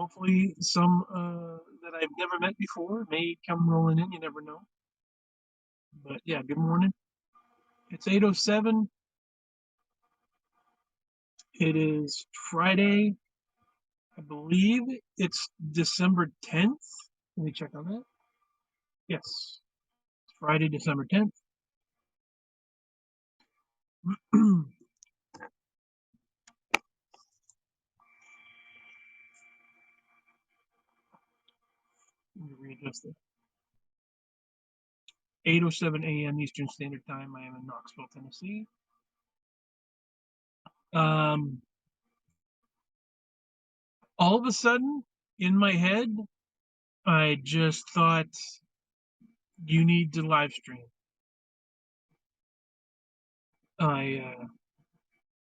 Hopefully some that I've never met before may come rolling in. You never know. But yeah, good morning. It's 8:07. It is Friday. I believe it's December 10th. Let me check on that. Yes, it's Friday, December 10th. Let me readjust it. 8:07 a.m. Eastern Standard Time. I am in Knoxville, Tennessee. Um, all of a sudden, in my head, I just thought you need to live stream. I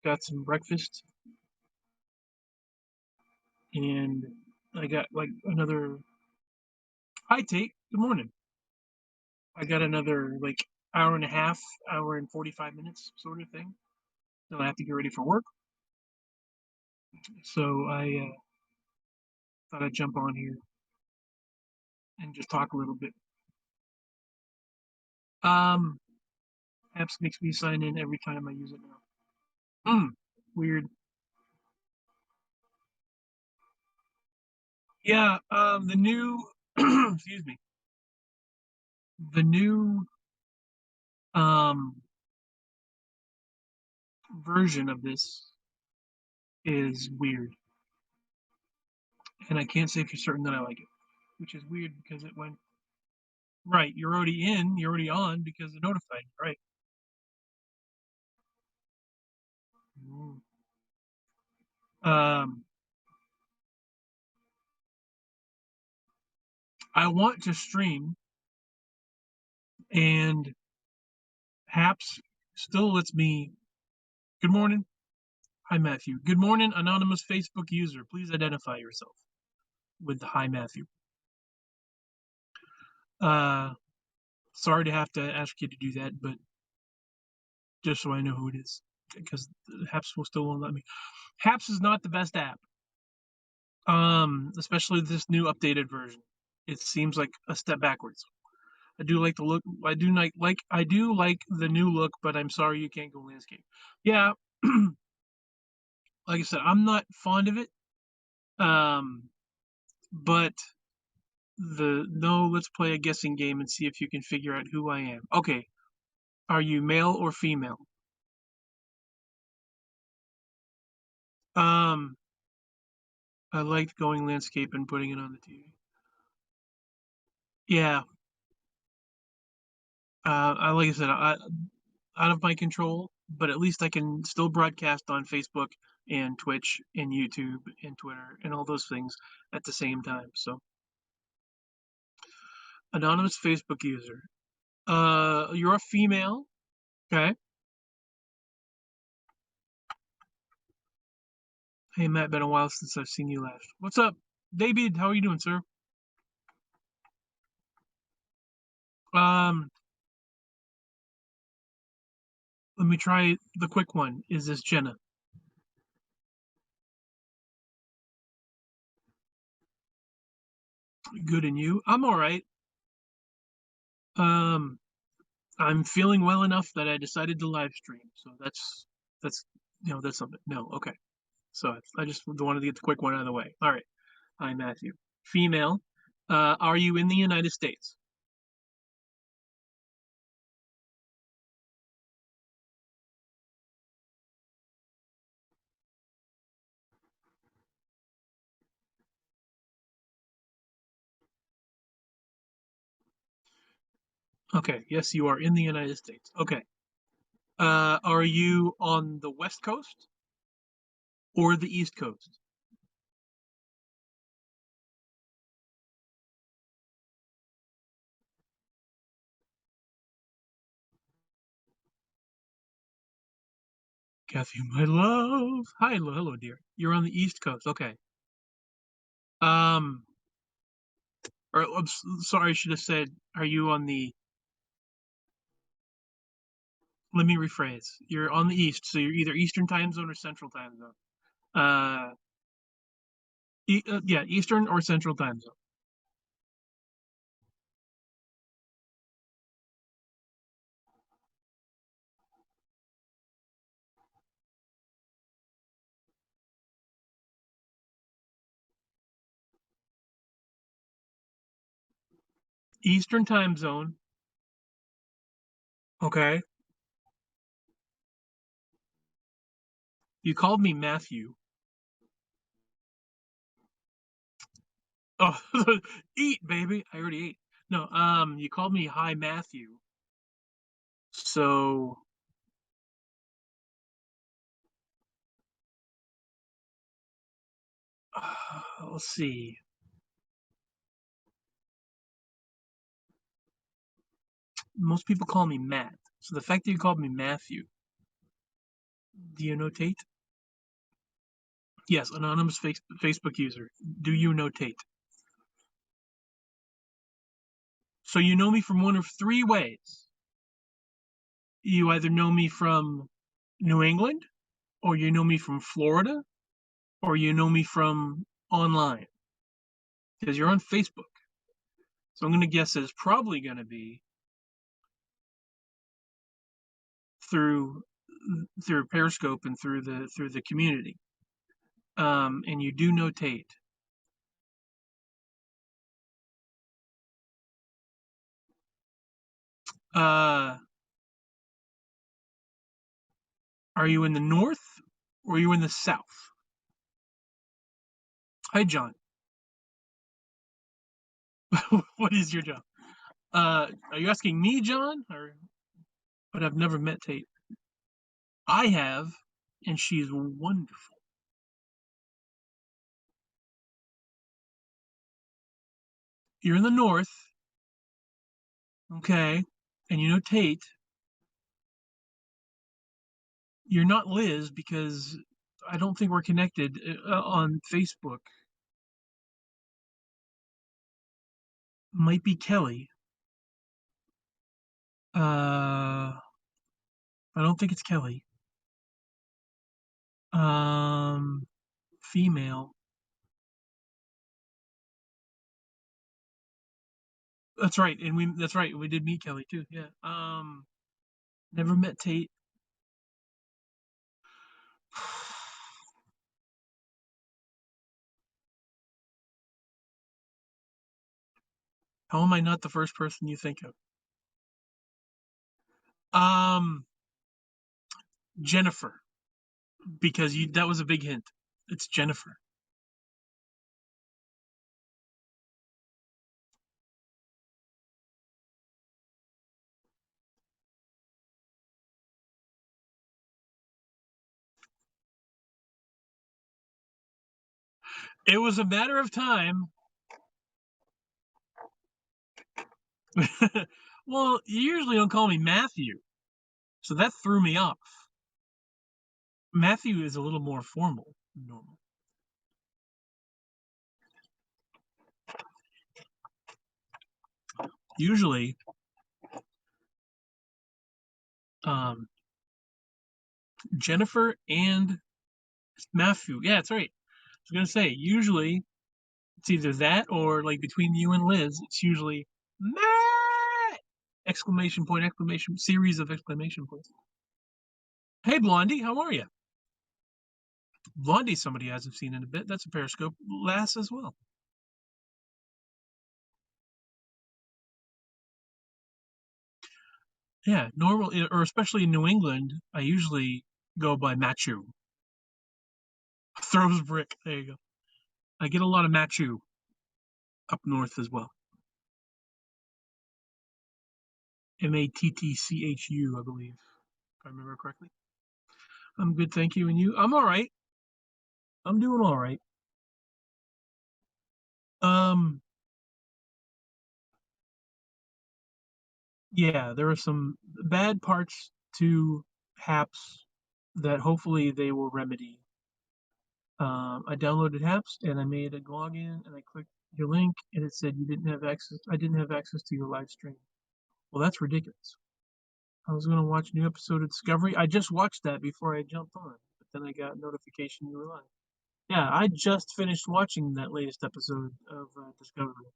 got some breakfast and I got like another hi Tate, good morning. I got another like hour and a half, hour and 45 minutes sort of thing. Then I have to get ready for work. So I thought I'd jump on here and just talk a little bit. Um, apps makes me sign in every time I use it now. Weird. Yeah, the new excuse me. The new um version of this is weird. And I can't say for certain that I like it, which is weird because it went right. You're already in, you're already on because it notified you, right? Mm. Um, I want to stream, and Haps still lets me. Good morning. Hi, Matthew. Good morning, anonymous Facebook user. Please identify yourself with the hi, Matthew. Uh, sorry to have to ask you to do that, but just so I know who it is, because Haps will still won't let me. Haps is not the best app. Especially this new updated version. It seems like a step backwards. I do like the look. I do like the new look, but I'm sorry you can't go landscape. Yeah, like I said, I'm not fond of it. Um, but the no, let's play a guessing game and see if you can figure out who I am. Okay, are you male or female? Um, I liked going landscape and putting it on the TV. Yeah, I like I said, out of my control, but at least I can still broadcast on Facebook and Twitch and YouTube and Twitter and all those things at the same time. So, anonymous Facebook user. You're a female. Okay. Hey Matt, been a while since I've seen you last. What's up, David? How are you doing, sir? Um, let me try the quick one. Is this Jenna? Good, and you? I'm all right. Um, I'm feeling well enough that I decided to live stream. So that's that's something. No, okay. So I just wanted to get the quick one out of the way. All right. Hi, Matthew. Female. Are you in the United States? Okay. Yes, you are in the United States. Okay. Are you on the West Coast or the East Coast? Kathy, my love. Hi, hello, dear. You're on the East Coast. Okay. Um, or I'm sorry, I should have said, are you on the? Let me rephrase. You're on the East, so you're either Eastern time zone or Central time zone. Uh, Yeah, Eastern or Central time zone. Eastern time zone. Okay. You called me Matthew. Oh, eat, baby. I already ate. No, you called me Hi Matthew. So, let's see. Most people call me Matt. So the fact that you called me Matthew, do you notate? Yes, anonymous Facebook user. Do you notate? So you know me from one of three ways. You either know me from New England, or you know me from Florida, or you know me from online because you're on Facebook. So I'm going to guess it's probably going to be through through Periscope and through the community. And you do notate. Uh, are you in the north or are you in the south? Hi, John. What is your job? Are you asking me, John? Or but I've never met Tate. I have, and she's wonderful. You're in the north, okay, and you know Tate. You're not Liz because I don't think we're connected on Facebook. Might be Kelly. I don't think it's Kelly. Um, Female. That's right, and we that's right. We did meet Kelly too. Yeah. Never met Tate. How am I not the first person you think of? Um, Jennifer, because you that was a big hint. It's Jennifer. It was a matter of time. Well, you usually don't call me Matthew, so that threw me off. Matthew is a little more formal than normal. Usually, um, Jennifer and Matthew. Yeah, that's right. I was gonna say usually it's either that or like between you and Liz, it's usually Matt! Exclamation point! Exclamation series of exclamation points. Hey, Blondie, how are you? Blondie, somebody hasn't seen in a bit. That's a Periscope lass as well. Yeah, normal or especially in New England, I usually go by Machu. Throws brick. There you go. I get a lot of Machu up north as well. Mattchu, I believe, if I remember correctly. I'm good, thank you. And you? I'm all right. I'm doing all right. Um, yeah, there are some bad parts to HAPS that hopefully they will remedy. I downloaded HAPS and I made a login and I clicked your link and it said you didn't have access. I didn't have access to your live stream. Well, that's ridiculous. I was gonna watch a new episode of Discovery. I just watched that before I jumped on, but then I got a notification you were live. Yeah, I just finished watching that latest episode of Discovery.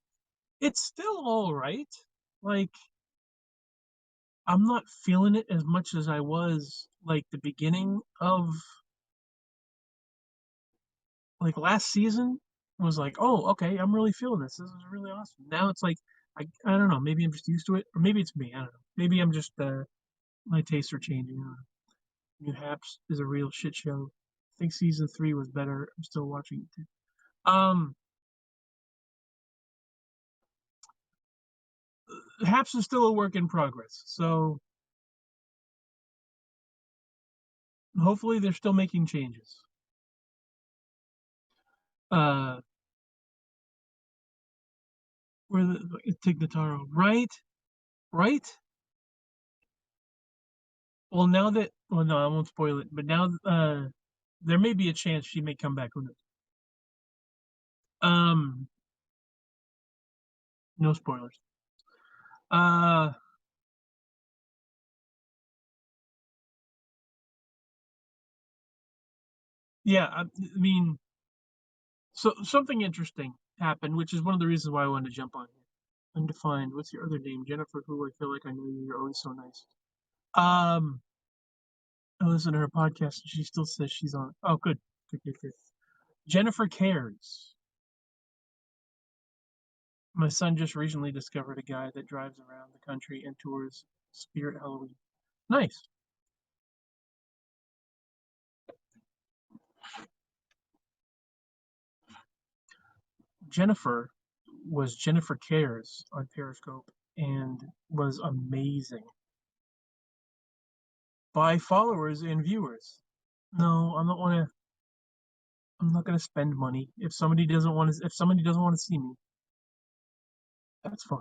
It's still all right. Like, I'm not feeling it as much as I was like the beginning of like last season was like, oh, okay, I'm really feeling this. This is really awesome. Now it's like I don't know, maybe I'm just used to it, or maybe it's me. I don't know. Maybe I'm just my tastes are changing. I don't know. New Haps is a real shit show. I think season 3 was better. I'm still watching it too. Haps is still a work in progress, so hopefully they're still making changes. Uh, where the Tignataro, right? Right? Well, now that well, no, I won't spoil it. But now, there may be a chance she may come back. Who knows? Um, no spoilers. Uh, yeah, I mean, so something interesting happened, which is one of the reasons why I wanted to jump on here. Undefined. What's your other name? Jennifer, who I feel like I know you. You're always so nice. Um, I listen to her podcast and she still says she's on. Oh, good. Good, good, good. Jennifer Cares. My son just recently discovered a guy that drives around the country and tours Spirit Halloween. Nice. Jennifer was Jennifer Cares on Periscope and was amazing by followers and viewers. No, I'm not gonna spend money. If somebody doesn't want to see me, that's fine.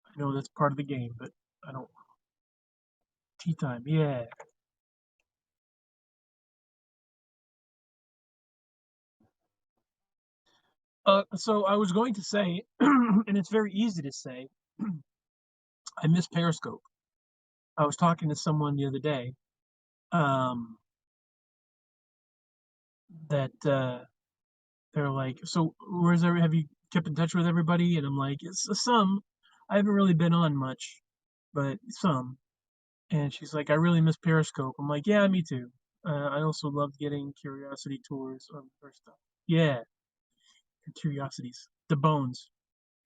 I know that's part of the game, but I don't. Tea time, yeah. So I was going to say, and it's very easy to say, I miss Periscope. I was talking to someone the other day, um, that they're like, "So have you kept in touch with everybody?" And I'm like, "It's some. I haven't really been on much, but some." And she's like, "I really miss Periscope." I'm like, "Yeah, me too." I also loved getting curiosity tours of her stuff. Yeah, curiosities, the bones,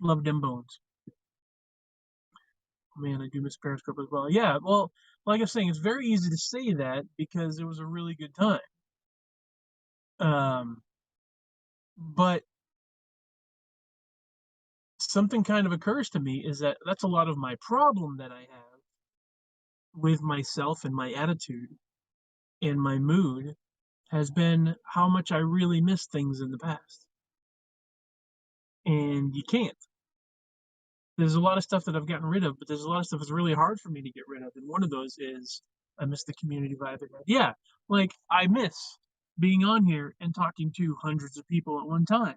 love them bones. Man, I do miss Periscope as well. Yeah, well, like I was saying, it's very easy to say that because it was a really good time. Um, but something kind of occurs to me is that that's a lot of my problem that I have with myself and my attitude and my mood has been how much I really miss things in the past. And you can't. There's a lot of stuff that I've gotten rid of, but there's a lot of stuff that's really hard for me to get rid of. And one of those is I miss the community vibe. Yeah, like I miss being on here and talking to hundreds of people at one time.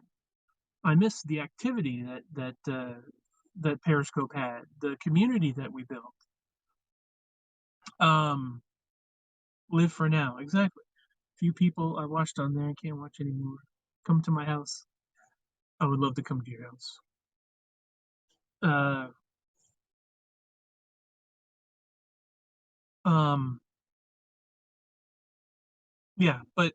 I miss the activity that Periscope had, the community that we built. Um, live for now, exactly. Few people I watched on there, I can't watch anymore. Come to my house. I would love to come to your house. Uh, um, yeah, but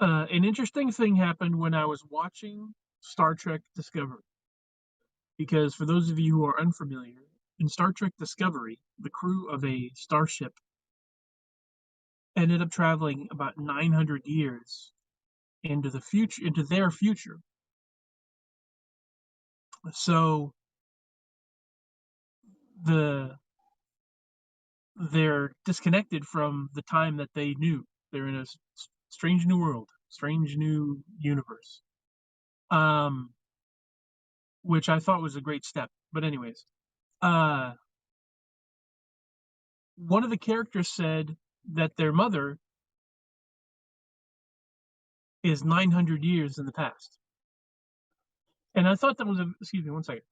an interesting thing happened when I was watching Star Trek Discovery. Because for those of you who are unfamiliar, in Star Trek Discovery, the crew of a starship ended up traveling about 900 years into their future. So the they're disconnected from the time that they knew. They're in a strange new world, strange new universe. Um, which I thought was a great step. But anyways, uh, one of the characters said that their mother is 900 years in the past, and I thought that was a. Excuse me, one second.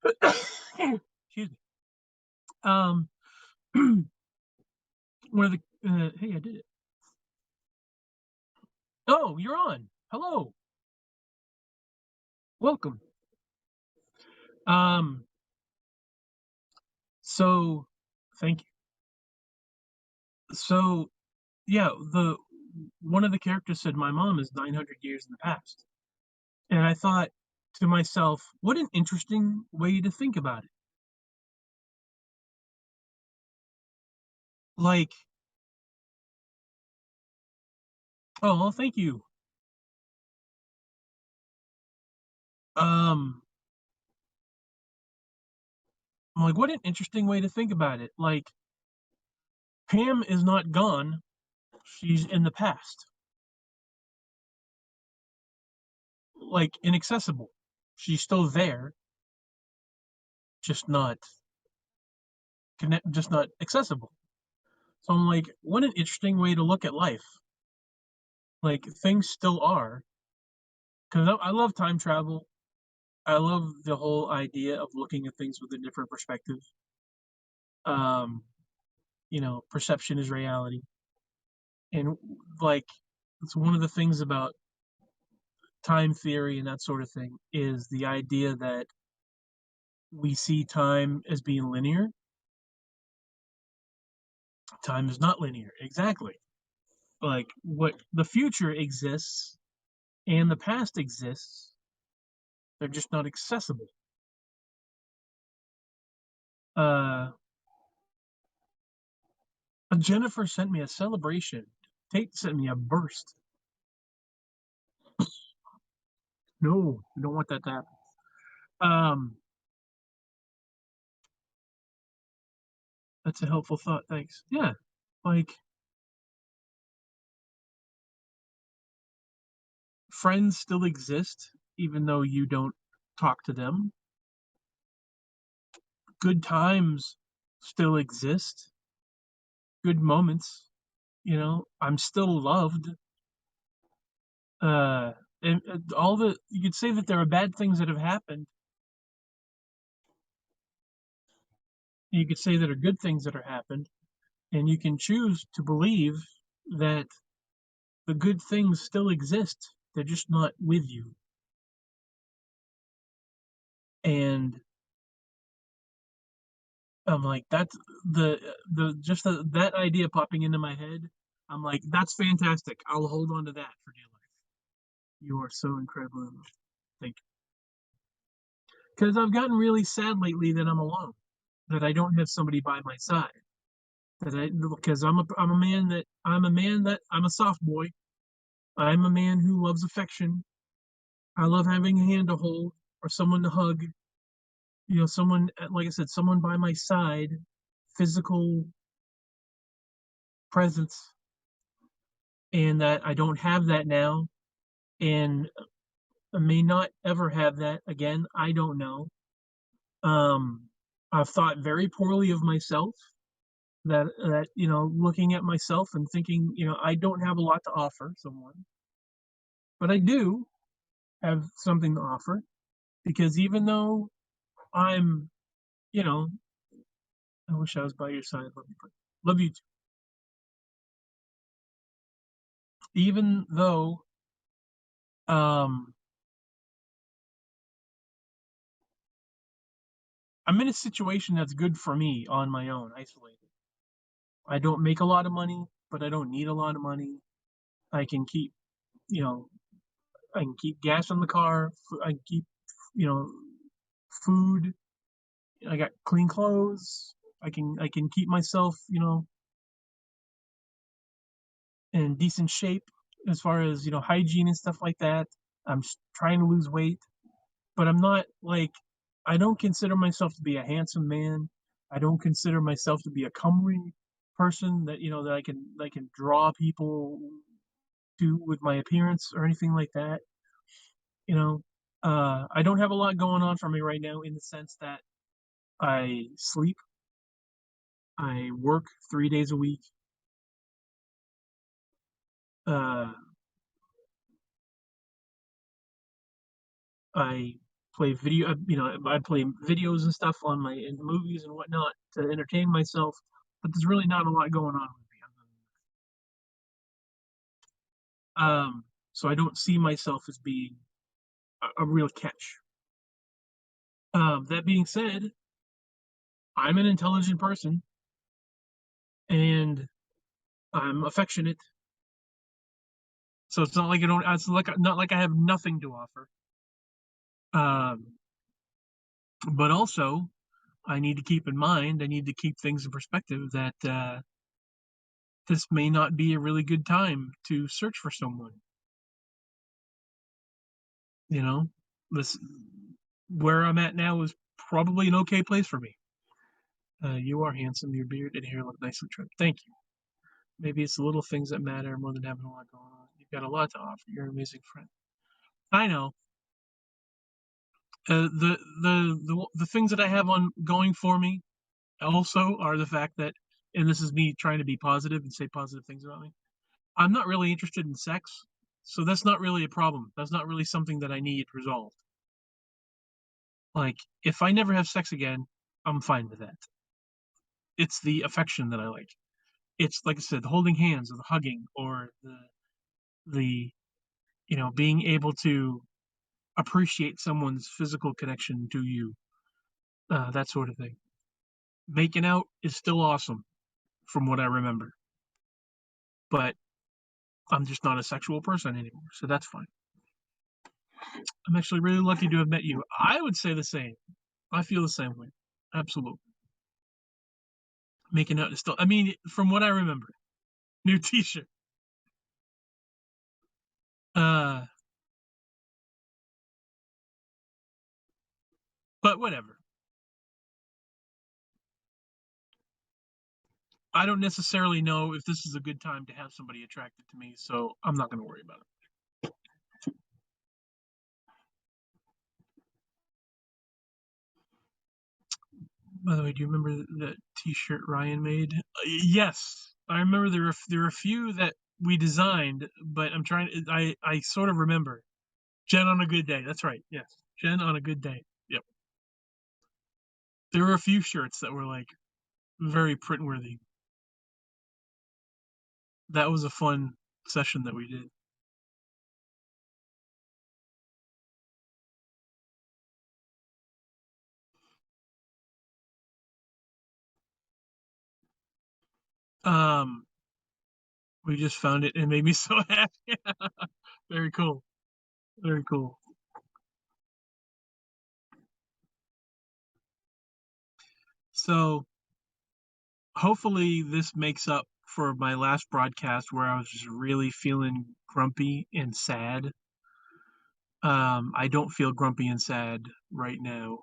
Excuse me. Um, one of the hey, I did it. Oh, you're on. Hello, welcome. Um, so thank you. So yeah, the one of the characters said my mom is 900 years in the past, and I thought to myself, what an interesting way to think about it. Like, oh, well, thank you. Um, I'm like, what an interesting way to think about it. Like, Pam is not gone; she's in the past, like inaccessible. She's still there, just not just not accessible. So I'm like, what an interesting way to look at life. Like things still are, because I love time travel. I love the whole idea of looking at things with a different perspective. Um, perception is reality, and like it's one of the things about time theory and that sort of thing is the idea that we see time as being linear. Time is not linear, exactly. Like what the future exists and the past exists, they're just not accessible. Uh, Jennifer sent me a celebration. Tate sent me a burst. No, you don't want that to happen. Um, that's a helpful thought. Thanks. Yeah, like friends still exist, even though you don't talk to them. Good times still exist. Good moments. I'm still loved. Uh, and all the you could say that there are bad things that have happened. You could say that are good things that are happened, and you can choose to believe that the good things still exist. They're just not with you. And I'm like, that's that idea popping into my head. I'm like, that's fantastic. I'll hold on to that for dear life. You are so incredible. Thank you. Because I've gotten really sad lately that I'm alone, that I don't have somebody by my side. Because I'm a soft boy. I'm a man who loves affection. I love having a hand to hold or someone to hug. Someone, like I said, someone by my side, physical presence, and that I don't have that now, and I may not ever have that again. I don't know. Um, I've thought very poorly of myself. Looking at myself and thinking, I don't have a lot to offer someone, but I do have something to offer because even though I'm, you know, I wish I was by your side. Love you too. Even though um, I'm in a situation that's good for me on my own, isolated. I don't make a lot of money, but I don't need a lot of money. I can keep, you know, I can keep gas on the car. I can keep, you know, food. I got clean clothes. I can keep myself, in decent shape as far as hygiene and stuff like that. I'm trying to lose weight, but I'm not like I don't consider myself to be a handsome man. I don't consider myself to be a comely person that that I can draw people to with my appearance or anything like that. You know, I don't have a lot going on for me right now in the sense that I sleep, I work 3 days a week. Uh, I play video, I play videos and stuff on my in movies and whatnot to entertain myself, but there's really not a lot going on with me. So I don't see myself as being a real catch. That being said, I'm an intelligent person and I'm affectionate, so it's not like I don't. It's like not like I have nothing to offer. Um, but also, I need to keep in mind. I need to keep things in perspective that this may not be a really good time to search for someone. You know, this where I'm at now is probably an okay place for me. You are handsome. Your beard and hair look nicely trimmed. Thank you. Maybe it's the little things that matter more than having a lot going on. You've got a lot to offer. You're an amazing friend. I know. The things that I have on going for me also are the fact that, and this is me trying to be positive and say positive things about me. I'm not really interested in sex, so that's not really a problem. That's not really something that I need resolved. Like, if I never have sex again, I'm fine with that. It's the affection that I like. It's like I said, the holding hands or the hugging or the being able to appreciate someone's physical connection to you, that sort of thing. Making out is still awesome from what I remember, but I'm just not a sexual person anymore, so that's fine. I'm actually really lucky to have met you. I would say the same. I feel the same way. Absolutely. Making out is still, I mean, from what I remember, new t shirt. Uh, but whatever. I don't necessarily know if this is a good time to have somebody attracted to me, so I'm not going to worry about it. By the way, do you remember that T-shirt Ryan made? Yes, I remember there were a few that we designed, but I'm trying. I sort of remember. Jen on a good day. That's right. Yes, Jen on a good day. Yep. There were a few shirts that were like very print worthy. That was a fun session that we did. Um, we just found it and it made me so happy. Very cool. Very cool. So hopefully this makes up for my last broadcast where I was just really feeling grumpy and sad. I don't feel grumpy and sad right now.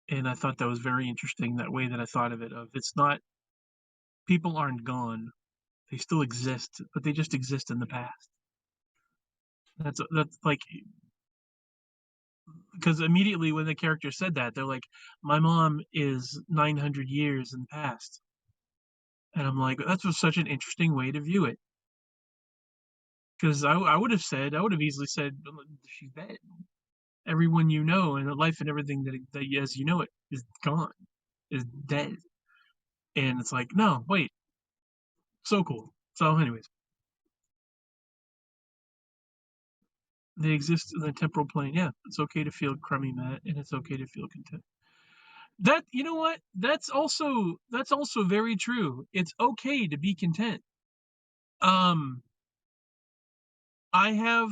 And I thought that was very interesting, that way that I thought of it, of it's not, people aren't gone. They still exist, but they just exist in the past. That's like, because immediately when the character said that, they're like, my mom is 900 years in the past. And I'm like, that's just such an interesting way to view it. Because I would have said, I would have easily said, she's dead. Everyone you know and the life and everything that as you know it is gone, is dead. And it's like, no, wait, so cool. So, anyways, they exist in the temporal plane. Yeah, it's okay to feel crummy, Matt, and it's okay to feel content. That, you know what? That's also very true. It's okay to be content. Um, I have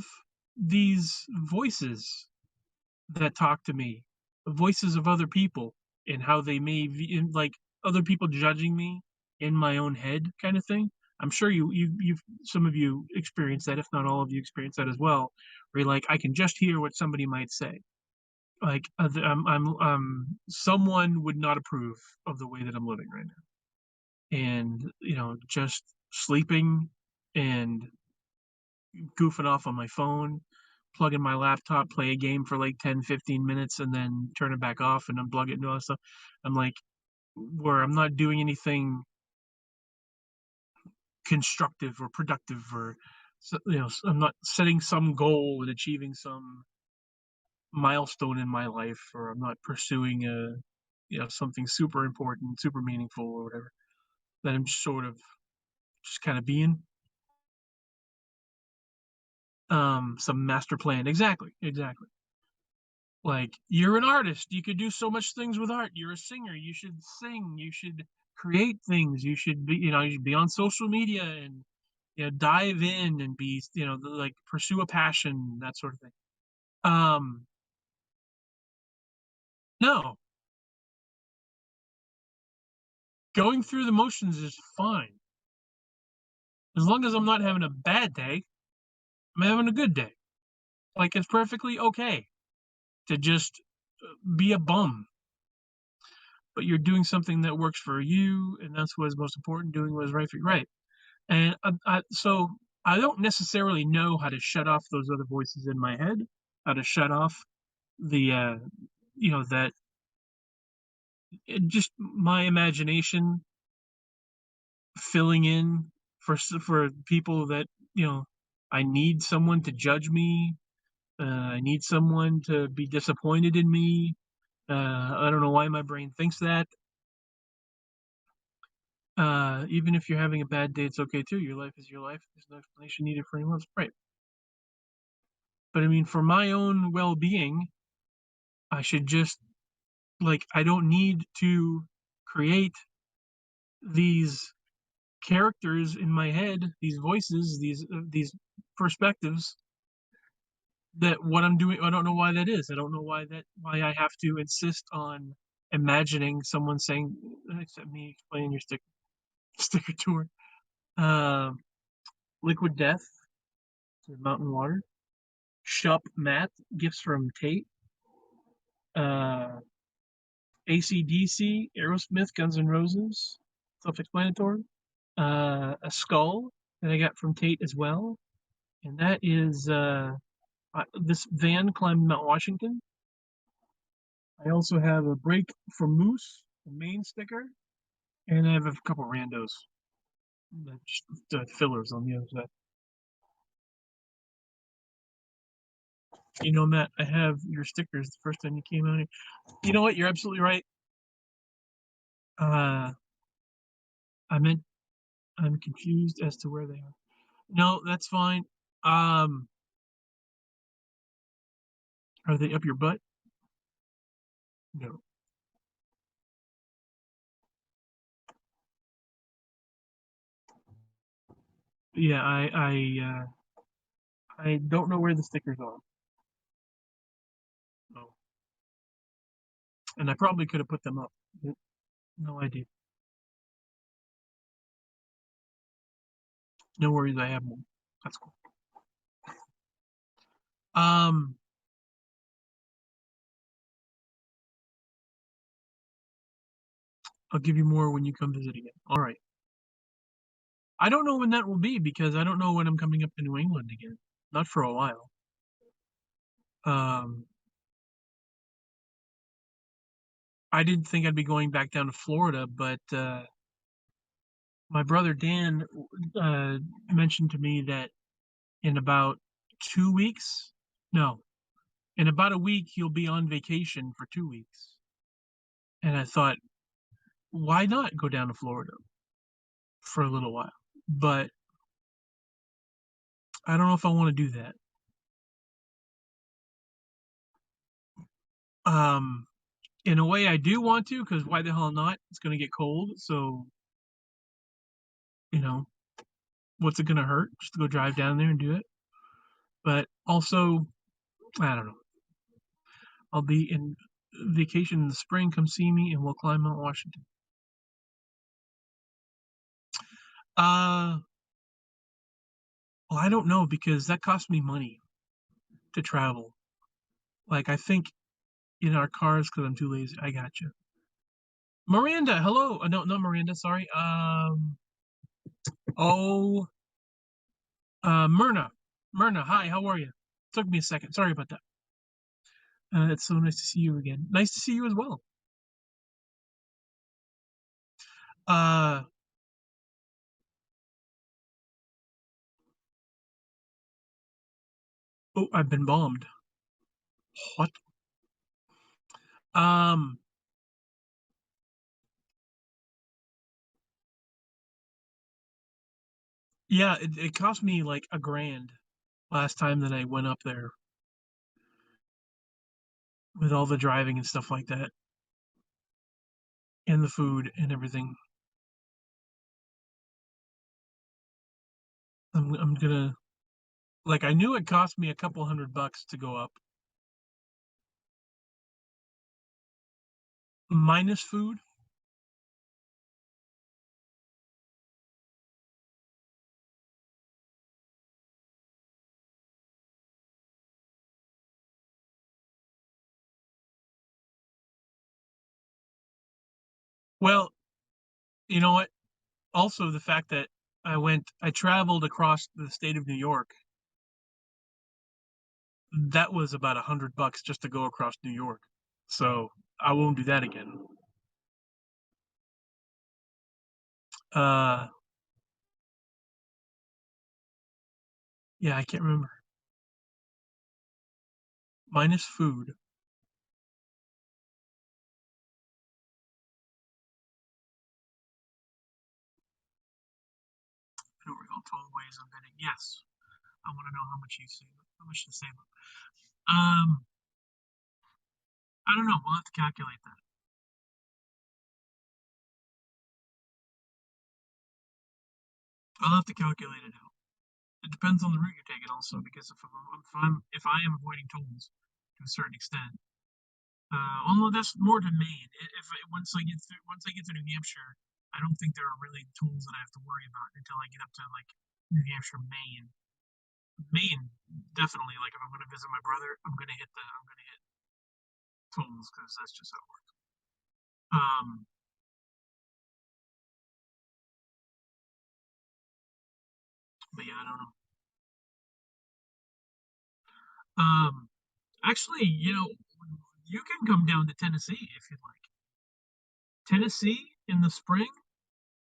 these voices that talk to me, voices of other people and how they may like other people judging me in my own head, kind of thing. I'm sure you've some of you experience that, if not all of you experience that as well, where you're like, I can just hear what somebody might say. Like, someone would not approve of the way that I'm living right now, and just sleeping and goofing off on my phone, plug in my laptop, play a game for like 10, 15 minutes, and then turn it back off and unplug it and all that stuff. I'm like, where I'm not doing anything constructive or productive, or I'm not setting some goal and achieving some milestone in my life, or I'm not pursuing a something super important, super meaningful, or whatever. That I'm just sort of just kind of being some master plan. Exactly, exactly. Like, you're an artist, you could do so much things with art. You're a singer, you should sing, you should create things, you should be, you should be on social media and dive in and be, like pursue a passion, that sort of thing. Um, no, going through the motions is fine. As long as I'm not having a bad day, I'm having a good day. Like, it's perfectly okay to just be a bum, but you're doing something that works for you, and that's what is most important. Doing what is right for you, right? And so I don't necessarily know how to shut off those other voices in my head, how to shut off the, that just my imagination filling in for people that I need someone to judge me. I need someone to be disappointed in me. I don't know why my brain thinks that. Even if you're having a bad day, it's okay too. Your life is your life. There's no explanation needed for anyone else. Right. But I mean, for my own well being, I should just, like, I don't need to create these characters in my head, these voices, these perspectives. That what I'm doing, I don't know why that is. I don't know why I have to insist on imagining someone saying, except me explaining your sticker tour. Um, Liquid Death, Mountain Water, Shop Mat, Gifts from Tate, uh, AC/DC, Aerosmith, Guns N' Roses, self-explanatory. A skull that I got from Tate as well, and that is this van climbed Mount Washington. I also have a break from Moose, the main sticker, and I have a couple randos, just fillers on the other side. Matt, I have your stickers the first time you came out here. You know what? You're absolutely right. Uh, I meant I'm confused as to where they are. No, that's fine. Um, are they up your butt? No. Yeah, I don't know where the stickers are. No, and I probably could have put them up. No idea. No worries, I have one. That's cool. Um, I'll give you more when you come visit again. All right. I don't know when that will be because I don't know when I'm coming up to New England again. Not for a while. Um, I didn't think I'd be going back down to Florida, but my brother Dan uh, mentioned to me that in about 2 weeks, no, in about a week, you'll be on vacation for 2 weeks. And I thought, why not go down to Florida for a little while? But I don't know if I want to do that. Um, in a way, I do want to, because why the hell not? It's going to get cold. So, you know, what's it going to hurt just to go drive down there and do it? But also, I don't know. I'll be in vacation in the spring. Come see me, and we'll climb Mount Washington. Uh, well, I don't know because that costs me money to travel. Like, I think in our cars because I'm too lazy. I got you. Miranda, hello. No, not Miranda. Sorry. Oh, Myrna. Myrna, hi. How are you? Took me a second. Sorry about that. It's so nice to see you again. Nice to see you as well. Uh, oh, I've been bombed. What? Um, yeah, it cost me like a grand last time that I went up there with all the driving and stuff like that, and the food and everything. I'm gonna like I knew it cost me a couple $100 to go up, minus food. Well, you know what? Also, the fact that I traveled across the state of New York. That was about $100 just to go across New York. So I won't do that again. Uh, yeah, I can't remember. Minus food. I don't recall total ways I'm betting. Yes, I want to know how much you save. How much to save. I don't know. We'll have to calculate that. I'll have to calculate it out. It depends on the route you're taking, also, because if I am avoiding tolls to a certain extent, although that's more to Maine. If I, once I get to New Hampshire, I don't think there are really tolls that I have to worry about until I get up to like New Hampshire, Maine. Maine, definitely. Like if I'm going to visit my brother, I'm gonna hit tolls because that's just how it works. Um, but yeah, I don't know. Um, actually, you can come down to Tennessee if you'd like. Tennessee in the spring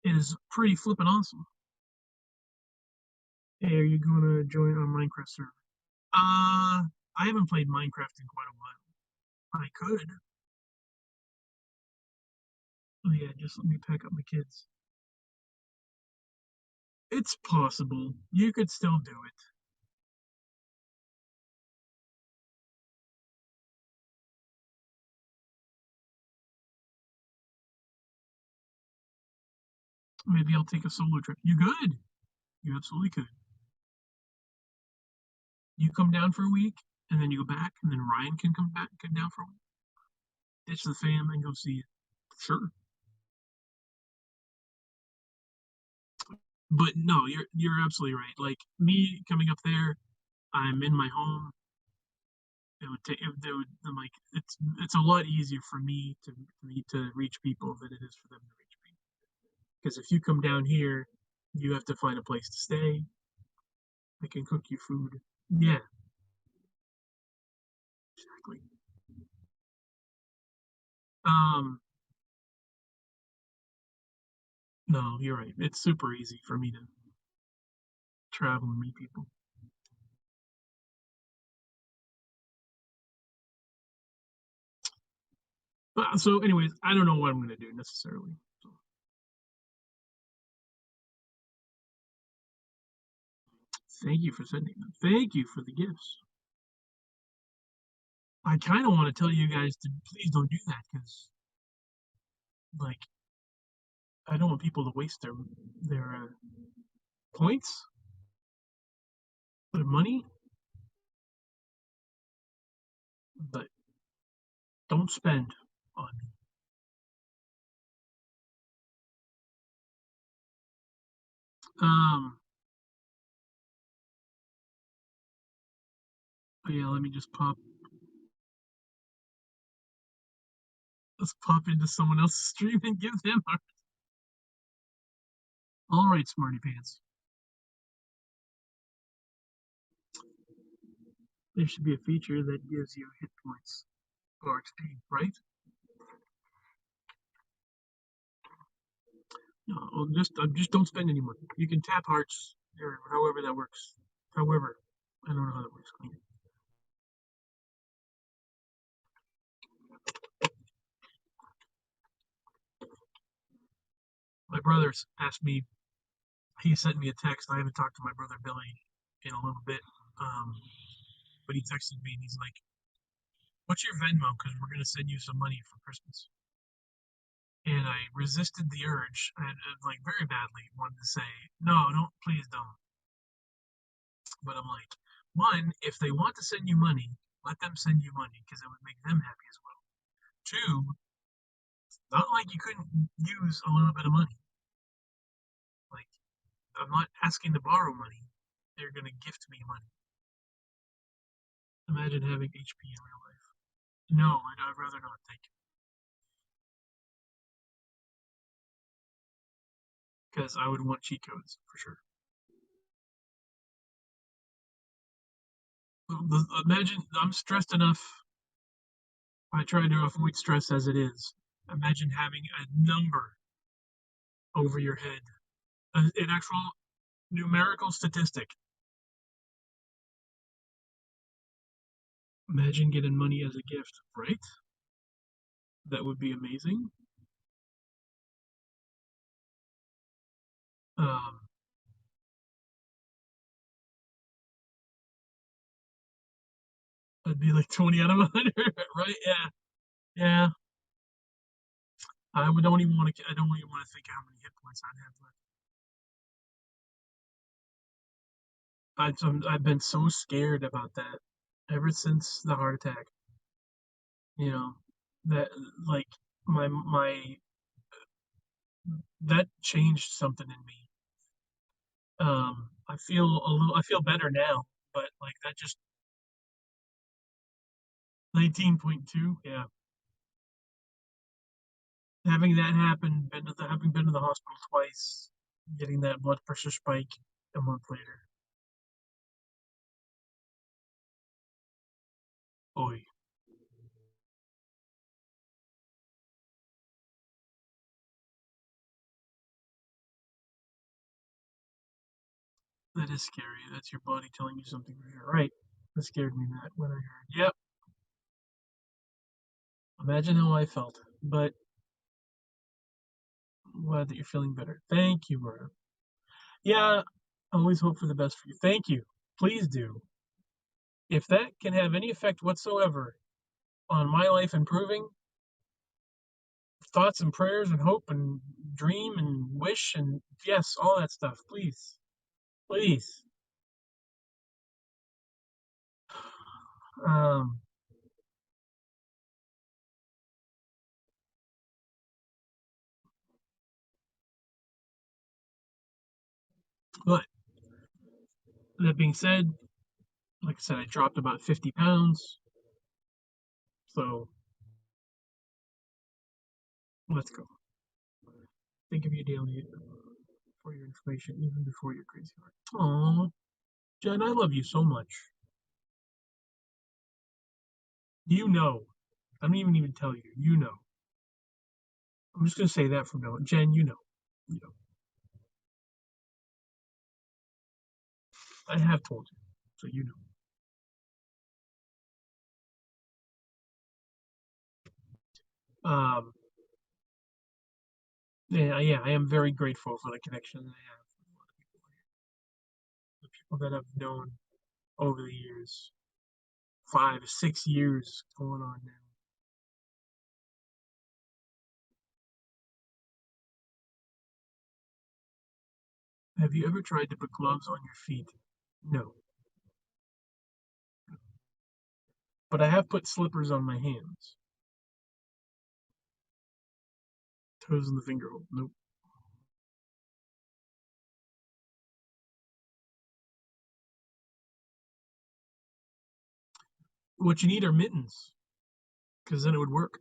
is pretty flippin' awesome. Hey, are you gonna join our Minecraft server? I haven't played Minecraft in quite a while. I could. Oh yeah, just let me pack up my kids. It's possible. You could still do it. Maybe I'll take a solo trip. You could. You absolutely could. You come down for a week, and then you go back, and then Ryan can come down for a week, ditch the fam, and go see it. Sure. But no, you're absolutely right. Like me coming up there, I'm in my home. It would take. It would. I'm like, it's a lot easier for me to reach people than it is for them to reach me. Because if you come down here, you have to find a place to stay. I can cook you food. Yeah, exactly. Um, no, you're right. It's super easy for me to travel and meet people. But so, anyways, I don't know what I'm gonna do necessarily. So, thank you for sending them. Thank you for the gifts. I kind of want to tell you guys to please don't do that because, like, I don't want people to waste their points, their money, but don't spend on me. Um, but yeah, let me just let's pop into someone else's stream and give them our. All right, smarty pants. There should be a feature that gives you hit points or XP, right? No, well, just don't spend any money. You can tap hearts or however that works. However, I don't know how that works. brother's asked me. He sent me a text. I haven't talked to my brother Billy in a little bit, um, but he texted me and he's like, "What's your Venmo? Because we're gonna send you some money for Christmas." And I resisted the urge, and like very badly, wanted to say, "No, don't, please don't." But I'm like, one, if they want to send you money, let them send you money because it would make them happy as well. Two, not like you couldn't use a little bit of money. Like, I'm not asking to borrow money. They're going to gift me money. Imagine having HP in real life. No, I'd rather not take it because I would want cheat codes for sure. Imagine I'm stressed enough. I try to avoid stress as it is. Imagine having a number over your head, an actual numerical statistic. Imagine getting money as a gift, right? That would be amazing. Um, I'd be like 20 out of 100, right? Yeah, yeah. Don't even want to. I don't even want to think how many hit points I'd have left. I've been so scared about that ever since the heart attack. You know, that like my that changed something in me. I feel a little. I feel better now, but like that just 19.2. Yeah, having that happen, having been to the hospital twice, getting that blood pressure spike a month later. Boy, that is scary. That's your body telling you something for sure. Right. That scared me that when I heard. Yep. Imagine how I felt. But I'm glad that you're feeling better. Thank you, Mara. Yeah, I always hope for the best for you. Thank you. Please do. If that can have any effect whatsoever on my life improving, thoughts and prayers and hope and dream and wish and yes, all that stuff. Please. Please. Um, but that being said, like I said, I dropped about 50 pounds. So let's go. Think of you daily for your information, even before your crazy heart. Aw, Jen, I love you so much. You know. I don't even tell you. You know. I'm just gonna say that from now on. Jen, you know. You know. I have told you, so you know. Yeah, yeah, I am very grateful for the connection that I have with a lot of people here. The people that I've known over the years, 5, 6 years going on now. Have you ever tried to put gloves on your feet? No, but I have put slippers on my hands, toes in the finger hole. Nope. What you need are mittens, because then it would work.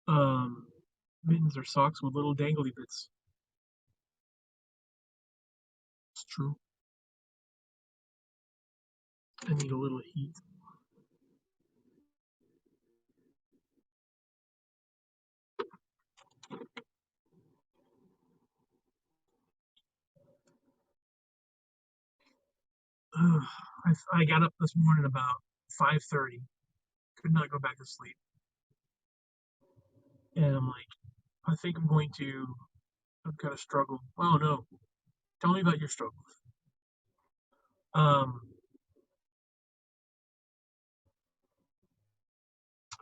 Um, Mittens are socks with little dangly bits. It's true. I need a little heat. I got up this morning about 5:30. Could not go back to sleep, and I'm like, I think I'm going to. I've got a struggle. Oh no! Tell me about your struggles. Um,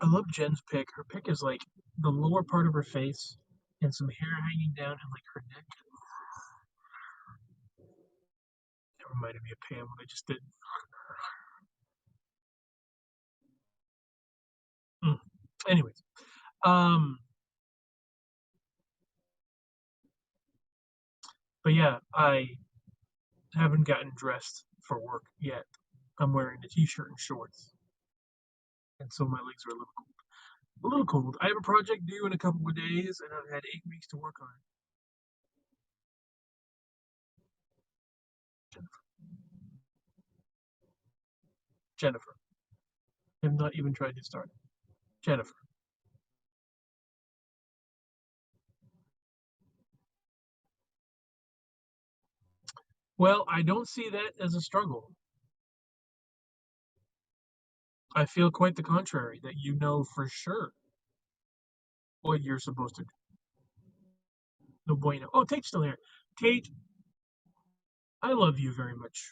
I love Jen's pick. Her pick is like the lower part of her face and some hair hanging down and like her neck. That reminded me of Pam when I just did. Mm. Anyways, um, but yeah, I haven't gotten dressed for work yet. I'm wearing a t-shirt and shorts, and so my legs are a little cold. A little cold. I have a project due in a couple of days, and I've had 8 weeks to work on it. Jennifer. I've not even tried to start it. Jennifer. Well, I don't see that as a struggle. I feel quite the contrary, that you know for sure what you're supposed to do. No bueno. Oh, Tate's still here. Tate, I love you very much.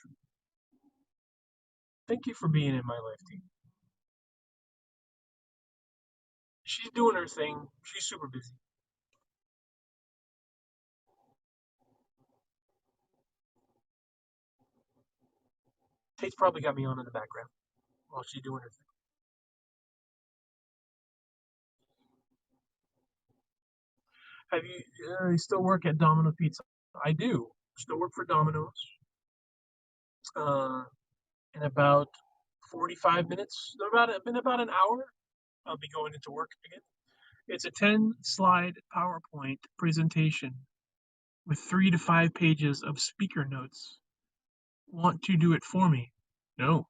Thank you for being in my life, Tate. She's doing her thing. She's super busy. Tate's probably got me on in the background while she's doing her thing. Have you still work at Domino Pizza? I do. Still work for Domino's. Uh, in about 45 minutes, in about an hour, I'll be going into work again. It's a 10 slide PowerPoint presentation with 3 to 5 pages of speaker notes. Want to do it for me? No.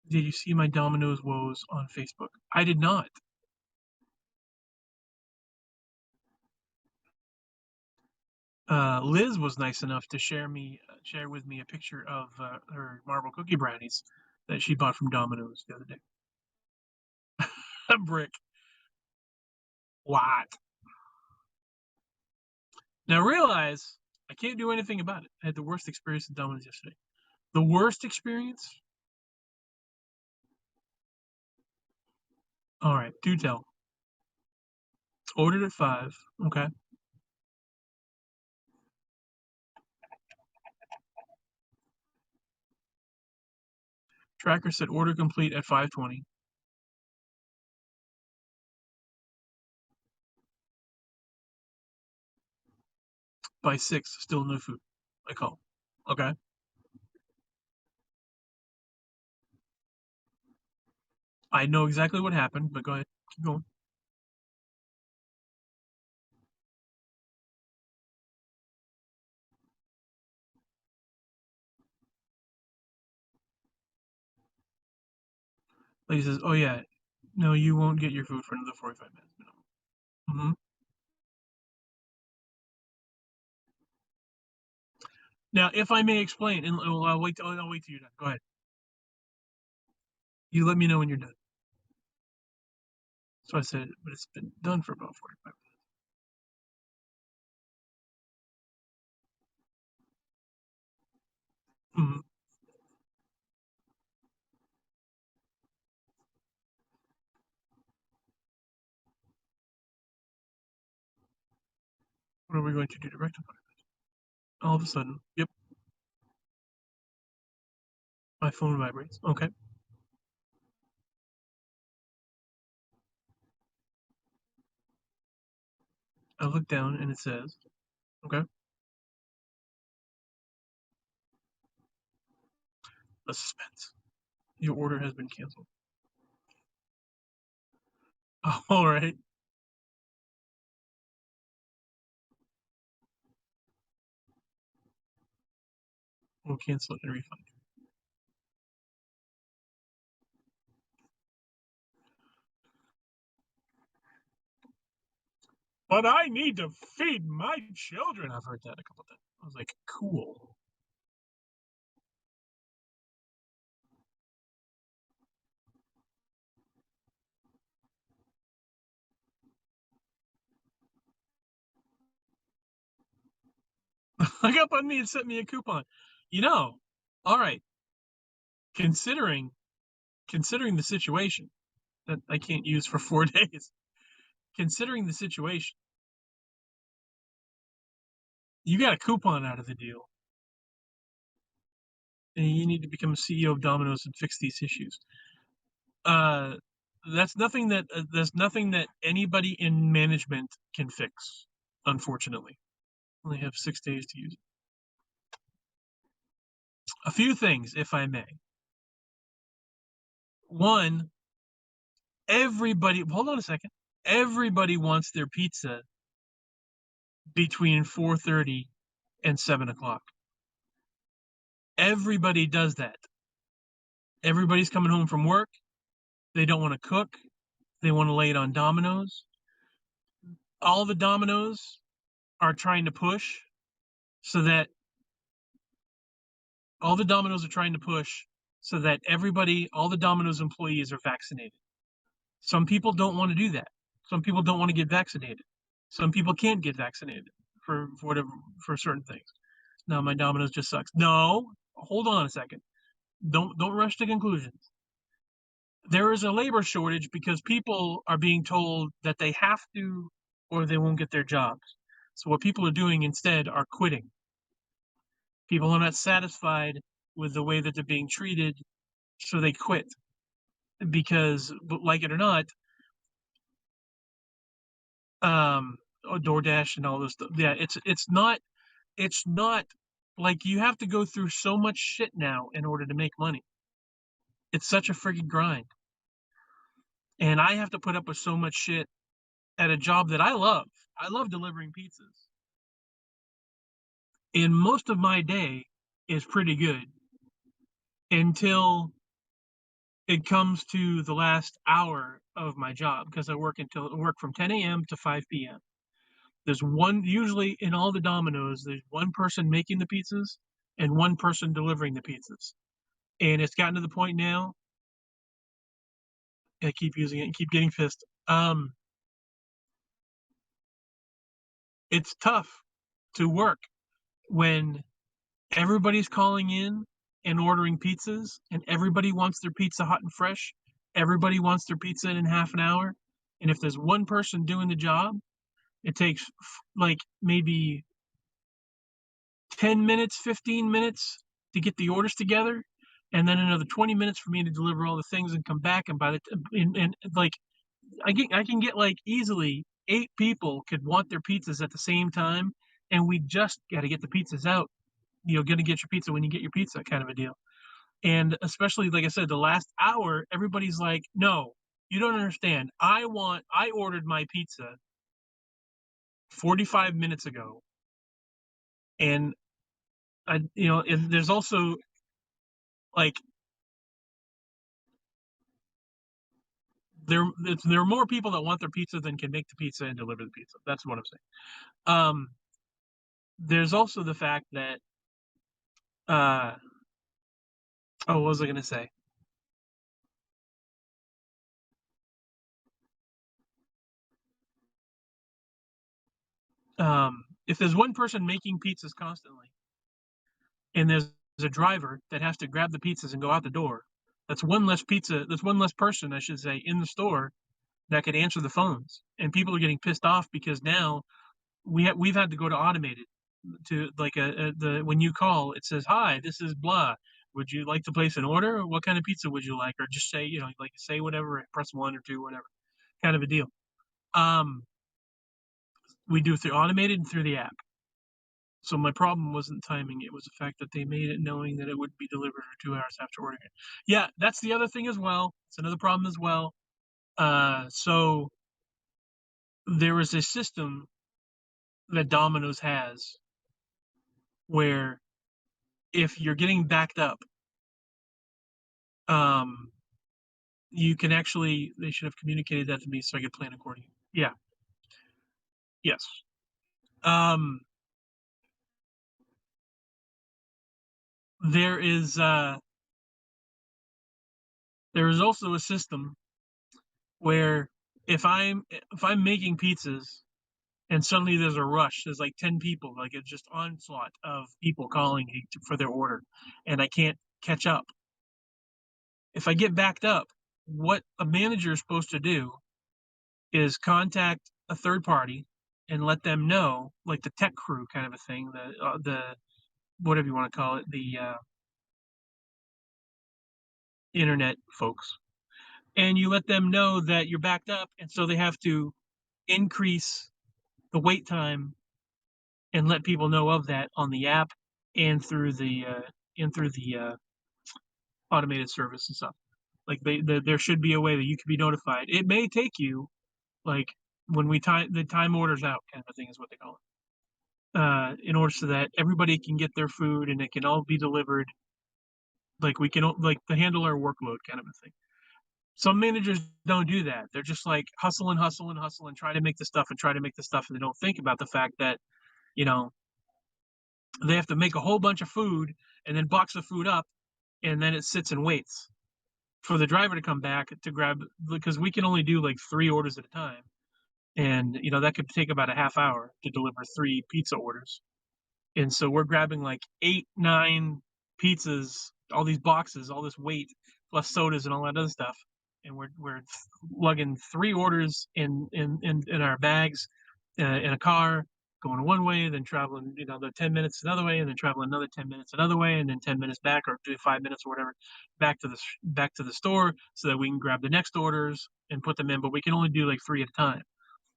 Did you see my Domino's woes on Facebook? I did not. Liz was nice enough to share with me a picture of her marble cookie brownies that she bought from Domino's the other day. A brick. What? Now realize I can't do anything about it. I had the worst experience at Domino's yesterday. The worst experience? All right, do tell. Ordered at 5. Okay. Tracker said order complete at 5:20. By 6, still no food. I call. Okay. I know exactly what happened, but go ahead. Keep going. Lady says, "Oh yeah, no, you won't get your food for another 45 minutes." Mm-hmm. Now, if I may explain, and I'll wait. I'll wait till you're done. Go ahead. You let me know when you're done. So I said, but it's been done for about 45 minutes. Mm-hmm. What are we going to do to rectify it? All of a sudden, yep, my phone vibrates. Okay. I look down and it says, okay, a suspense. Your order has been canceled. All right. We'll cancel it and refund. But I need to feed my children. I've heard that a couple times. I was like, cool. Hung up on me and sent me a coupon. You know, all right, considering considering the situation that I can't use for 4 days, considering the situation, you got a coupon out of the deal, and you need to become a CEO of Domino's and fix these issues. Uh, that's nothing that anybody in management can fix, unfortunately. Only have 6 days to use it. A few things, if I may. One, everybody hold on a second. Everybody wants their pizza between 4:30 and 7 o'clock. Everybody does that. Everybody's coming home from work. They don't want to cook. They want to lay it on Domino's. All the Domino's are trying to push so that all the Domino's are trying to push so that all the Domino's employees are vaccinated. Some people don't want to do that. Some people don't want to get vaccinated. Some people can't get vaccinated for whatever for certain things. No, my Domino's just sucks. No, hold on a second. Don't rush to conclusions. There is a labor shortage because people are being told that they have to or they won't get their jobs. So what people are doing instead are quitting. People are not satisfied with the way that they're being treated, so they quit because, like it or not, DoorDash and all this stuff. Yeah, it's not like you have to go through so much shit now in order to make money. It's such a freaking grind, and I have to put up with so much shit at a job that I love. I love delivering pizzas, and most of my day is pretty good until it comes to the last hour of my job because I work from 10 a.m. to 5 p.m. There's one usually in all the Domino's, there's one person making the pizzas and one person delivering the pizzas. And it's gotten to the point now, I keep using it and keep getting pissed. It's tough to work when everybody's calling in and ordering pizzas and everybody wants their pizza hot and fresh. Everybody wants their pizza in half an hour. And if there's one person doing the job, it takes like maybe 10 minutes, 15 minutes to get the orders together, and then another 20 minutes for me to deliver all the things and come back. And by the and like I can get like easily 8 people could want their pizzas at the same time, and we just got to get the pizzas out. Gonna get your pizza when you get your pizza, kind of a deal. And especially, like I said, the last hour, everybody's like, "No, you don't understand. I ordered my pizza 45 minutes ago, and and there's also like there are more people that want their pizza than can make the pizza and deliver the pizza. That's what I'm saying. There's also the fact that uh oh, what was I gonna say? If there's one person making pizzas constantly and there's a driver that has to grab the pizzas and go out the door, that's one less person, I should say, in the store that could answer the phones. And people are getting pissed off because now we've had to go to automated to like the when you call it says, "Hi, this is blah, would you like to place an order? What kind of pizza would you like?" Or just say, like say whatever, press 1 or 2, whatever, kind of a deal. um we do it through automated and through the app. So my problem wasn't timing, it was the fact that they made it knowing that it would be delivered 2 hours after ordering it. Yeah, that's the other thing as well. It's another problem as well. So there is a system that Domino's has where if you're getting backed up, um, you can actually they should have communicated that to me so I could plan accordingly. Yeah, yes. Um, there is there is also a system where if I'm making pizzas and suddenly there's a rush. There's like 10 people, like it's just onslaught of people calling for their order, and I can't catch up. If I get backed up, what a manager is supposed to do is contact a third party and let them know, like the tech crew kind of a thing, the whatever you want to call it, the internet folks, and you let them know that you're backed up, and so they have to increase the wait time and let people know of that on the app and through the automated service and stuff. Like there should be a way that you can be notified. It may take you like when we time the time orders out kind of a thing is what they call it. In order so that everybody can get their food and it can all be delivered. Like we can like to handle our workload kind of a thing. Some managers don't do that. They're just like hustling, hustling, hustling, trying to make the stuff and try to make the stuff, and they don't think about the fact that you know they have to make a whole bunch of food and then box the food up, and then it sits and waits for the driver to come back to grab, because we can only do like 3 orders at a time, and that could take about a half hour to deliver 3 pizza orders, and so we're grabbing like 8, 9 pizzas, all these boxes, all this weight, plus sodas and all that other stuff, and we're lugging 3 orders in our bags, in a car, going one way, then traveling the 10 minutes another way, and then traveling another 10 minutes another way, and then 10 minutes back, or 5 minutes or whatever, back to the store, so that we can grab the next orders and put them in. But we can only do like 3 at a time.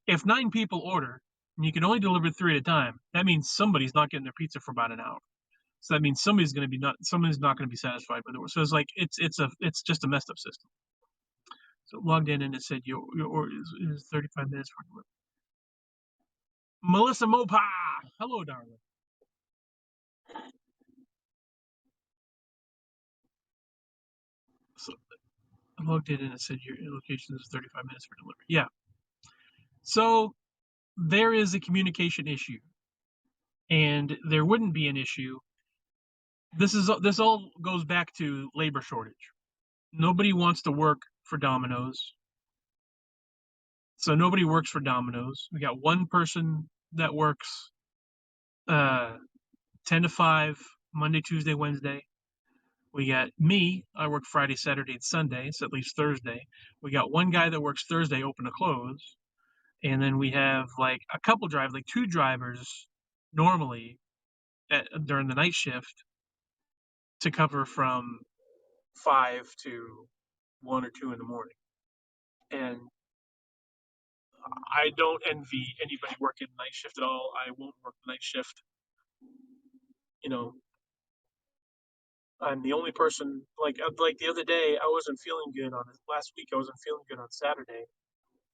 If 9 people order and you can only deliver 3 at a time, that means somebody's not getting their pizza for about an hour. So that means somebody's not going to be satisfied with it. So it's like it's just a messed up system. So logged in and it said your order is 35 minutes for delivery. Melissa Mopa, hello, darling. So I logged in and it said your location is 35 minutes for delivery. Yeah. So there is a communication issue, and there wouldn't be an issue. This all goes back to labor shortage. Nobody wants to work for Domino's, so nobody works for Domino's. We got one person that works 10 to 5 Monday, Tuesday, Wednesday. We got me. I work Friday, Saturday, and Sunday, so at least Thursday. We got one guy that works Thursday, open to close, and then we have like a couple drivers, like 2 drivers normally during the night shift to cover from 5 to 1 or 2 in the morning. And I don't envy anybody working night shift at all. I won't work the night shift. You know, I'm the only person. Like the other day, I wasn't feeling good on last week. I wasn't feeling good on Saturday,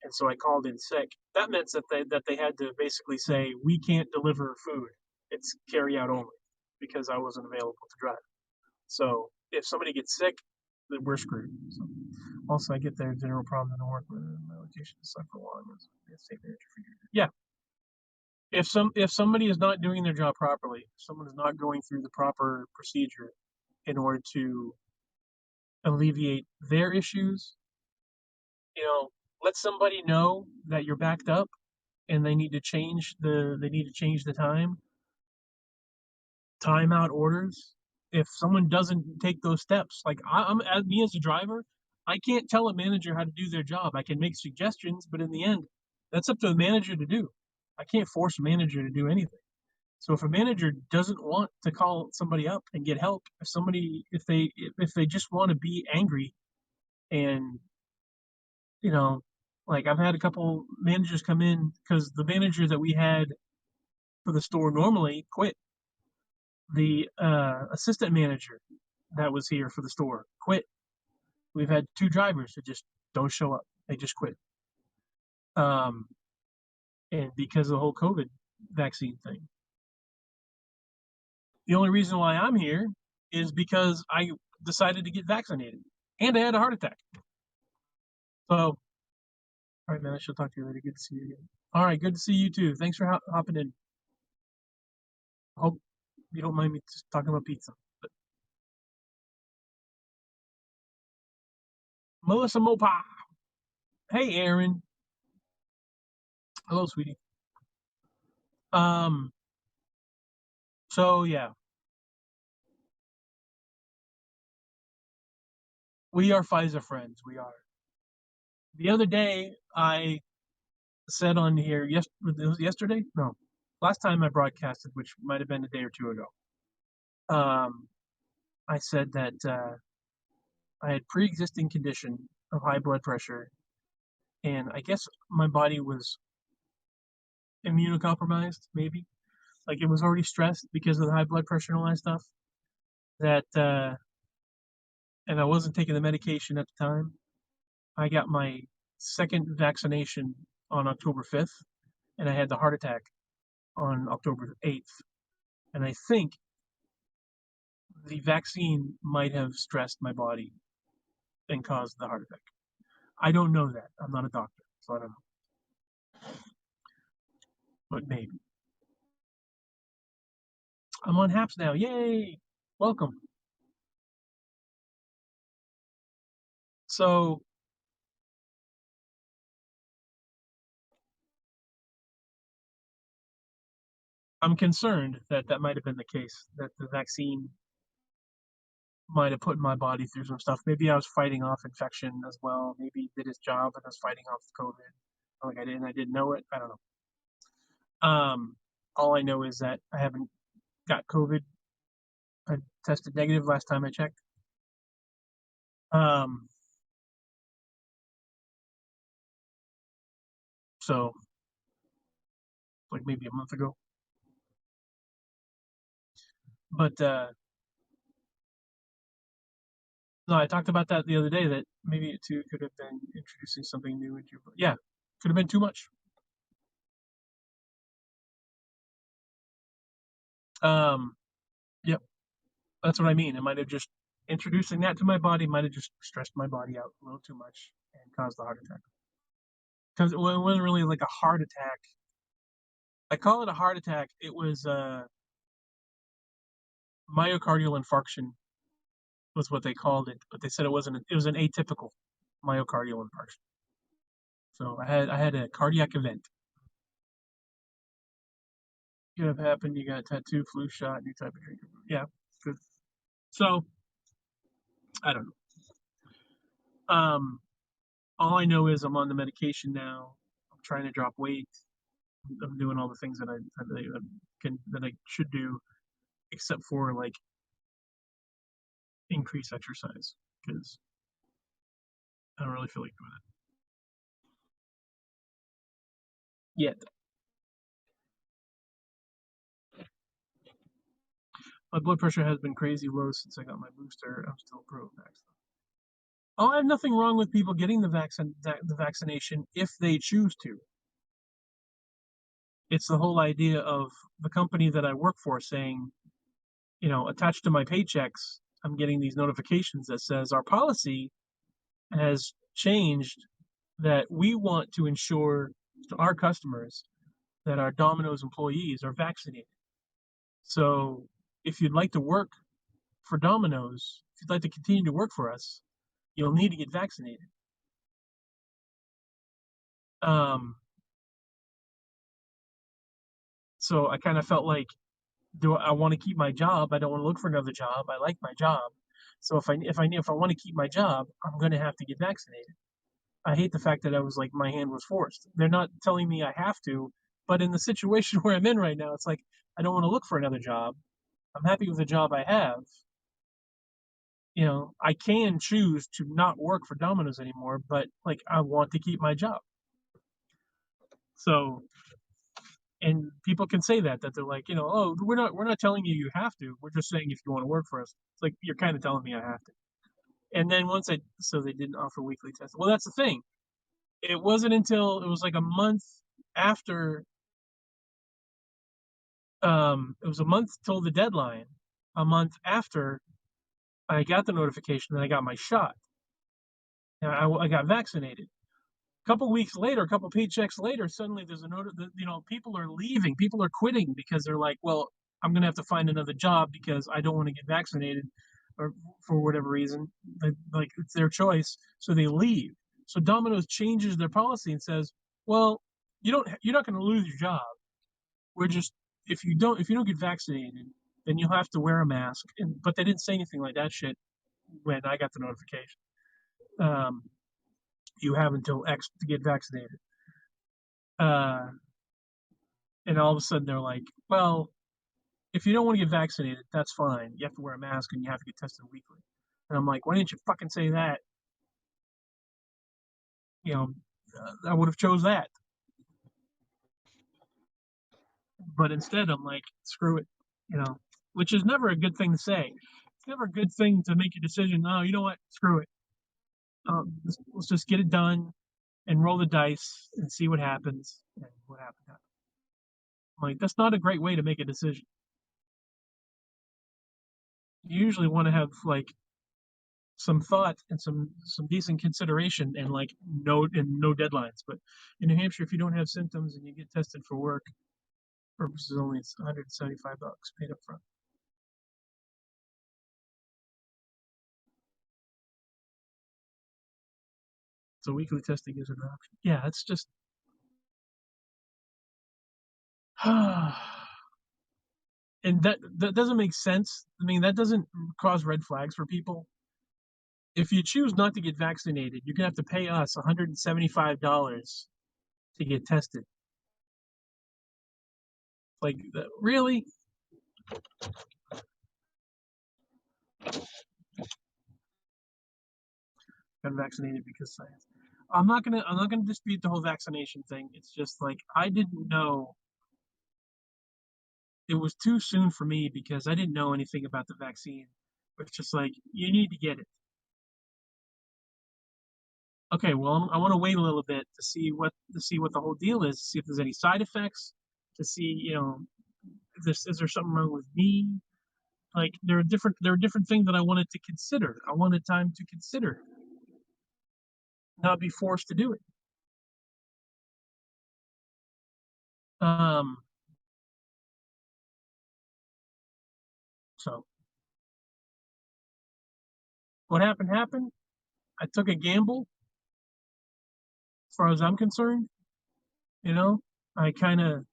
and so I called in sick. That meant that they had to basically say we can't deliver food. It's carry out only, because I wasn't available to drive. So if somebody gets sick, then we're screwed. So, also, I get there general problems in the work with my location is stuck for long. Yeah, if somebody is not doing their job properly, if someone is not going through the proper procedure in order to alleviate their issues, you know, let somebody know that you're backed up and they need to change the timeout orders. If someone doesn't take those steps, like I'm as me as a driver, I can't tell a manager how to do their job. I can make suggestions, but in the end, that's up to the manager to do. I can't force a manager to do anything. So if a manager doesn't want to call somebody up and get help, if they just want to be angry, and you know, like I've had a couple managers come in because the manager that we had for the store normally quit. The assistant manager that was here for the store quit. We've had 2 drivers that just don't show up. They just quit. Um, and because of the whole COVID vaccine thing. The only reason why I'm here is because I decided to get vaccinated and I had a heart attack. So, all right, man, I shall talk to you later. Good to see you again. All right, good to see you too. Thanks for hopping in. Hope you don't mind me just talking about pizza. But Melissa Mopa. Hey, Aaron. Hello, sweetie. Um, so yeah, we are Pfizer friends. We are. The other day, I said on here, it was yesterday? No, last time I broadcasted, which might have been a day or two ago. I said that I had pre-existing condition of high blood pressure, and I guess my body was immunocompromised, maybe. Like it was already stressed because of the high blood pressure and all that stuff. That and I wasn't taking the medication at the time. I got my second vaccination on October 5th, and I had the heart attack on October 8th. And I think the vaccine might have stressed my body and caused the heart attack. I don't know that. I'm not a doctor, so I don't know. But maybe. I'm on HAPS now. Yay! Welcome. So I'm concerned that that might have been the case, that the vaccine might have put my body through some stuff. Maybe I was fighting off infection as well. Maybe it did its job and I was fighting off COVID. Like I didn't know it. I don't know. All I know is that I haven't got COVID. I tested negative last time I checked. Um, so like maybe a month ago. But no, I talked about that the other day. That maybe it too could have been introducing something new into your. Yeah, could have been too much. Um, yep, that's what I mean. It might have just introducing that to my body might have just stressed my body out a little too much and caused the heart attack. Because it wasn't really like a heart attack. I call it a heart attack. It was myocardial infarction was what they called it, but they said it wasn't. It was an atypical myocardial infarction. So I had a cardiac event. Could have happened. You got a tattoo, flu shot, new type of drinker. Yeah, good. So I don't know. All I know is I'm on the medication now. I'm trying to drop weight. I'm doing all the things that I should do, except for like increase exercise because I don't really feel like doing it yet. My blood pressure has been crazy low since I got my booster. I'm still pro-vax. Oh, I have nothing wrong with people getting the vaccination if they choose to. It's the whole idea of the company that I work for saying, attached to my paychecks, I'm getting these notifications that says our policy has changed, that we want to ensure to our customers that our Domino's employees are vaccinated. So if you'd like to work for Domino's, if you'd like to continue to work for us, you'll need to get vaccinated. Um, so I kind of felt like, do I want to keep my job? I don't want to look for another job. I like my job. So if I want to keep my job, I'm going to have to get vaccinated. I hate the fact that I was like my hand was forced. They're not telling me I have to, but in the situation where I'm in right now, it's like I don't want to look for another job. I'm happy with the job I have. I can choose to not work for Domino's anymore, but like I want to keep my job. So, and people can say that they're like, oh, we're not telling you have to. We're just saying if you want to work for us. It's like you're kind of telling me I have to. And then so they didn't offer weekly tests. Well, that's the thing. It wasn't until it was like a month after. It was a month till the deadline. A month after I got the notification that I got my shot, and I got vaccinated. A couple weeks later, a couple paychecks later, suddenly there's a note that people are leaving, people are quitting because they're like, well, I'm gonna have to find another job because I don't want to get vaccinated, or for whatever reason, like it's their choice, so they leave. So Domino's changes their policy and says, well, you're not going to lose your job. we're just if you don't get vaccinated, then you'll have to wear a mask. And but they didn't say anything like that shit when I got the notification. Um, you have until X to get vaccinated. Uh, and all of a sudden they're like, well, if you don't want to get vaccinated, that's fine. You have to wear a mask and you have to get tested weekly. And I'm like, why didn't you fucking say that? You know, I would have chose that. But instead, I'm like, screw it. You know, which is never a good thing to say. It's never a good thing to make a decision. No, you know what? Screw it. Let's just get it done and roll the dice and see what happens. And what happened. Like that's not a great way to make a decision. You usually want to have like some thought and some decent consideration and like no deadlines. But in New Hampshire, if you don't have symptoms and you get tested for work purposes only, it's $175 paid up front. So weekly testing is an option. Yeah, it's just and that doesn't make sense. I mean, that doesn't cause red flags for people. If you choose not to get vaccinated, you're gonna have to pay us $175 to get tested. Like, really? Got vaccinated because science. I'm not gonna dispute the whole vaccination thing. It's just like I didn't know it was too soon for me because I didn't know anything about the vaccine. It's just like you need to get it. Okay, well, I want to wait a little bit to see what the whole deal is, to see if there's any side effects, to see if is there something wrong with me. Like there are different things that I wanted to consider. I wanted time to consider, not be forced to do it. Um, so what happened happened. I took a gamble as far as I'm concerned. You know, I kind of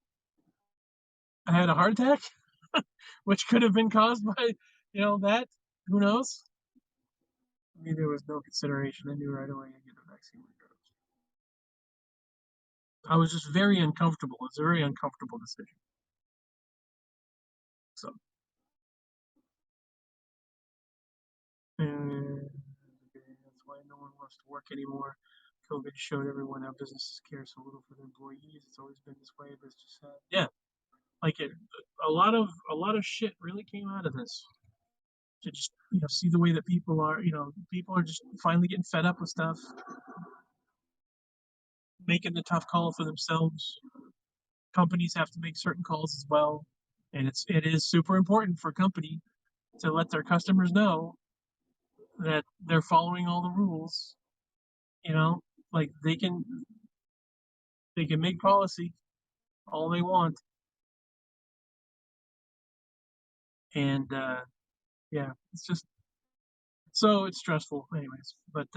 I had a heart attack, which could have been caused by that. Who knows? I mean, there was no consideration. I knew right away I'd get the vaccine regardless. I was just very uncomfortable. It's a very uncomfortable decision. So, and that's why no one wants to work anymore. COVID showed everyone how businesses care so little for their employees. It's always been this way, but it's just sad. Yeah, like a lot of shit really came out of this. To just see the way that people are just finally getting fed up with stuff, making the tough call for themselves. Companies have to make certain calls as well, and it is super important for a company to let their customers know that they're following all the rules. You know, like they can make policy all they want, and yeah, it's just so it's stressful, anyways. But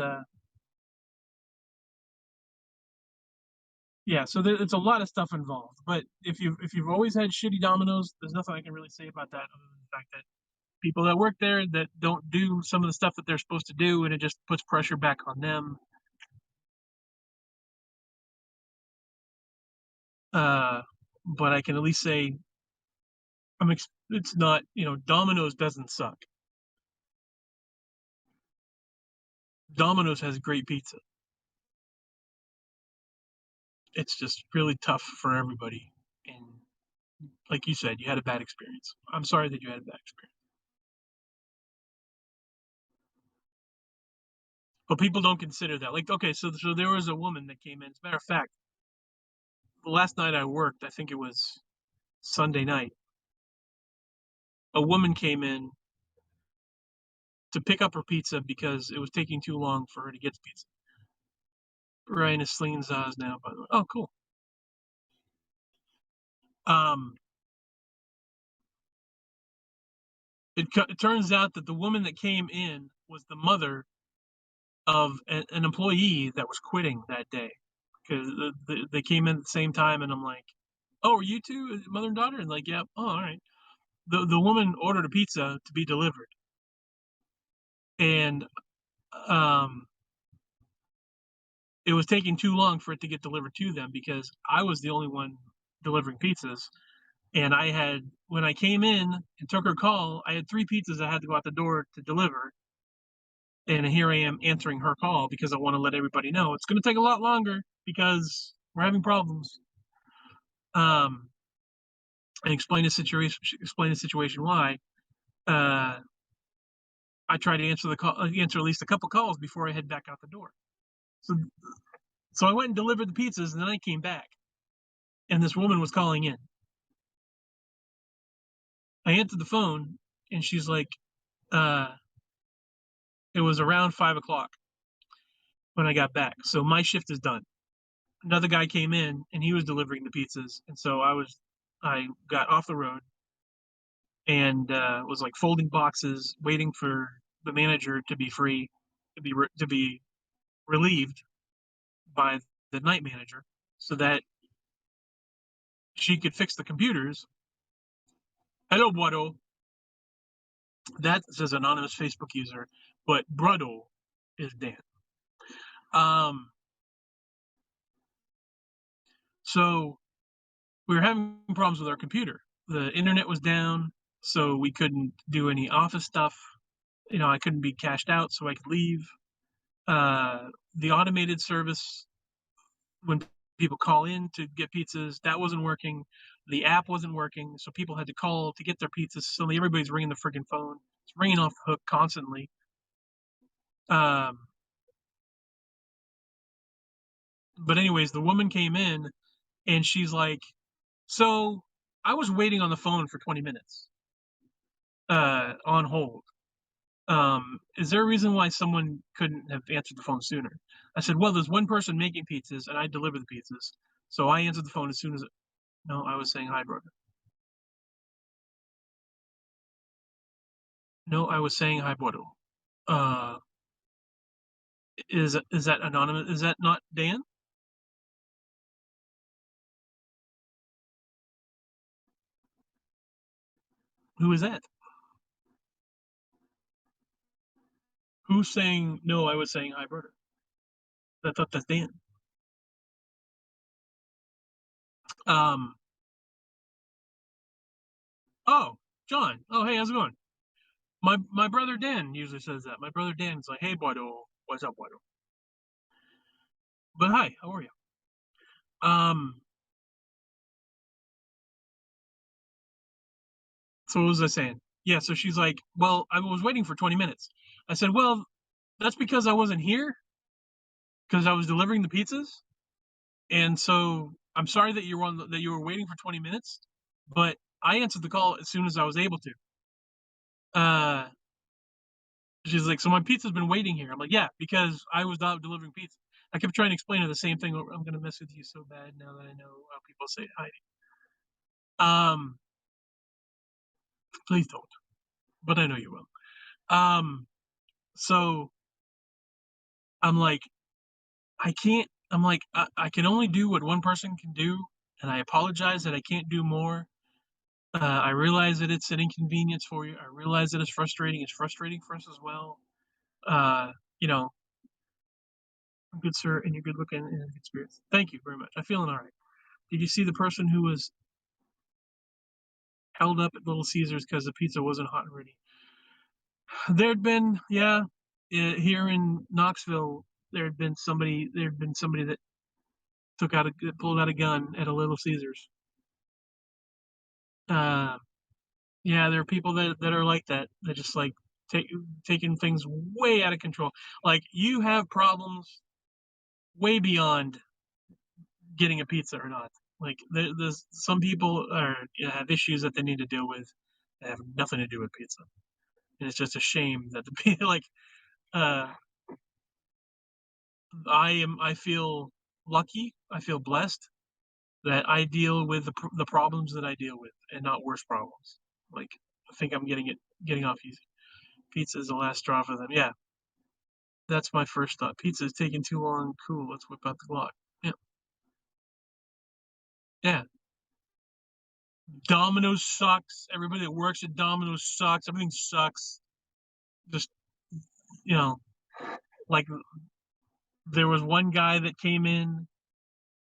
yeah, so it's a lot of stuff involved. But if you've always had shitty dominoes, there's nothing I can really say about that other than the fact that people that work there that don't do some of the stuff that they're supposed to do, and it just puts pressure back on them. Uh, but I can at least say it's not Domino's doesn't suck. Domino's has great pizza. It's just really tough for everybody, and like you said, you had a bad experience. I'm sorry that you had a bad experience. But people don't consider that. Like, okay, so there was a woman that came in. As a matter of fact, the last night I worked, I think it was Sunday night, a woman came in to pick up her pizza because it was taking too long for her to get the pizza. Ryan is slinging Zaz now, by the way. Oh, cool. Um, it turns out that the woman that came in was the mother of an employee that was quitting that day because they came in at the same time, and I'm like, "Oh, are you 2, mother and daughter?" And like, "Yep." "Oh, alright." The woman ordered a pizza to be delivered, and, um, it was taking too long for it to get delivered to them because I was the only one delivering pizzas, and I had when I came in and took her call, I had 3 pizzas I had to go out the door to deliver, and here I am answering her call because I wanna let everybody know it's gonna take a lot longer because we're having problems. Um, and explain the situation why. Uh, I try to answer at least a couple calls before I head back out the door. So so I went and delivered the pizzas, and then I came back, and this woman was calling in. I answered the phone, and she's like, uh, it was around 5 o'clock when I got back. So my shift is done. Another guy came in, and he was delivering the pizzas, and so I got off the road and was like folding boxes, waiting for the manager to be free, to be relieved by the night manager, so that she could fix the computers. Hello, Brado. That says anonymous Facebook user, but Brado is Dan. Um, so we were having problems with our computer. The internet was down, so we couldn't do any office stuff. I couldn't be cashed out, so I could leave. The automated service when people call in to get pizzas, that wasn't working. The app wasn't working, so people had to call to get their pizzas. Suddenly, everybody's ringing the freaking phone. It's ringing off the hook constantly. Um, but anyways, the woman came in and she's like, "So I was waiting on the phone for 20 minutes, on hold. Is there a reason why someone couldn't have answered the phone sooner?" I said, "Well, there's one person making pizzas, and I deliver the pizzas, so I answered the phone as soon as." No, I was saying hi, brother. No, I was saying hi, brother. Uh, is that anonymous? Is that not Dan? Who is that? Who's saying no? I was saying hi, brother. I thought that's Dan. Um. Oh, John. Oh, hey, how's it going? My brother Dan usually says that. My brother Dan's like, "Hey, Bodo, what's up, Bodo?" But hi, how are you? Um. So what was I saying? Yeah. So she's like, "Well, I was waiting for 20 minutes." I said, "Well, that's because I wasn't here because I was delivering the pizzas, and so I'm sorry that you were waiting for 20 minutes, but I answered the call as soon as I was able to." Uh, she's like, "So my pizza's been waiting here." I'm like, "Yeah, because I was not delivering pizza." I kept trying to explain her the same thing over. I'm gonna mess with you so bad now that I know how people say hi. Um, please don't, but I know you will. Um, so I'm like, I can't. I'm like, I can only do what one person can do, and I apologize that I can't do more. I realize that it's an inconvenience for you. I realize that it's frustrating. It's frustrating for us as well. Uh, you know, good sir, and you're good looking and in good spirits. Thank you very much. I'm feeling all right. Did you see the person who was held up at Little Caesars because the pizza wasn't hot and ready? There'd been, yeah, here in Knoxville, there'd been somebody that pulled out a gun at a Little Caesars. Uh, yeah, there are people that are like that. That just like take taking things way out of control. Like you have problems way beyond getting a pizza or not. Like there's some people have issues that they need to deal with that have nothing to do with pizza, and it's just a shame that the people like uh, I feel lucky, I feel blessed that I deal with the problems that I deal with and not worse problems. Like I think I'm getting off easy. Pizza is the last straw for them. Yeah, that's my first thought. Pizza is taking too long. Cool, let's whip out the Glock. Yeah, yeah. Domino's sucks. Everybody that works at Domino's sucks. Everything sucks. Just, you know, like there was one guy that came in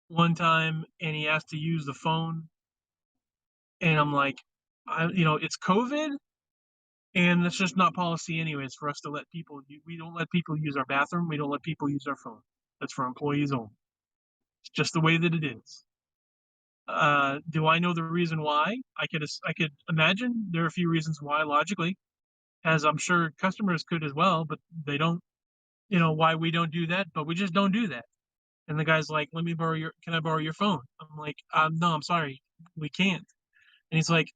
one time and he asked to use the phone, and I'm like, it's COVID, and it's just not policy anyways for us to let people. We don't let people use our bathroom. We don't let people use our phone. That's for employees only. It's just the way that it is. Do I know the reason why? I could imagine there are a few reasons why logically, as I'm sure customers could as well, but they don't. Why we don't do that, but we just don't do that. And the guy's like, "Let me borrow your. Can I borrow your phone?" I'm like, "No, I'm sorry, we can't." And he's like,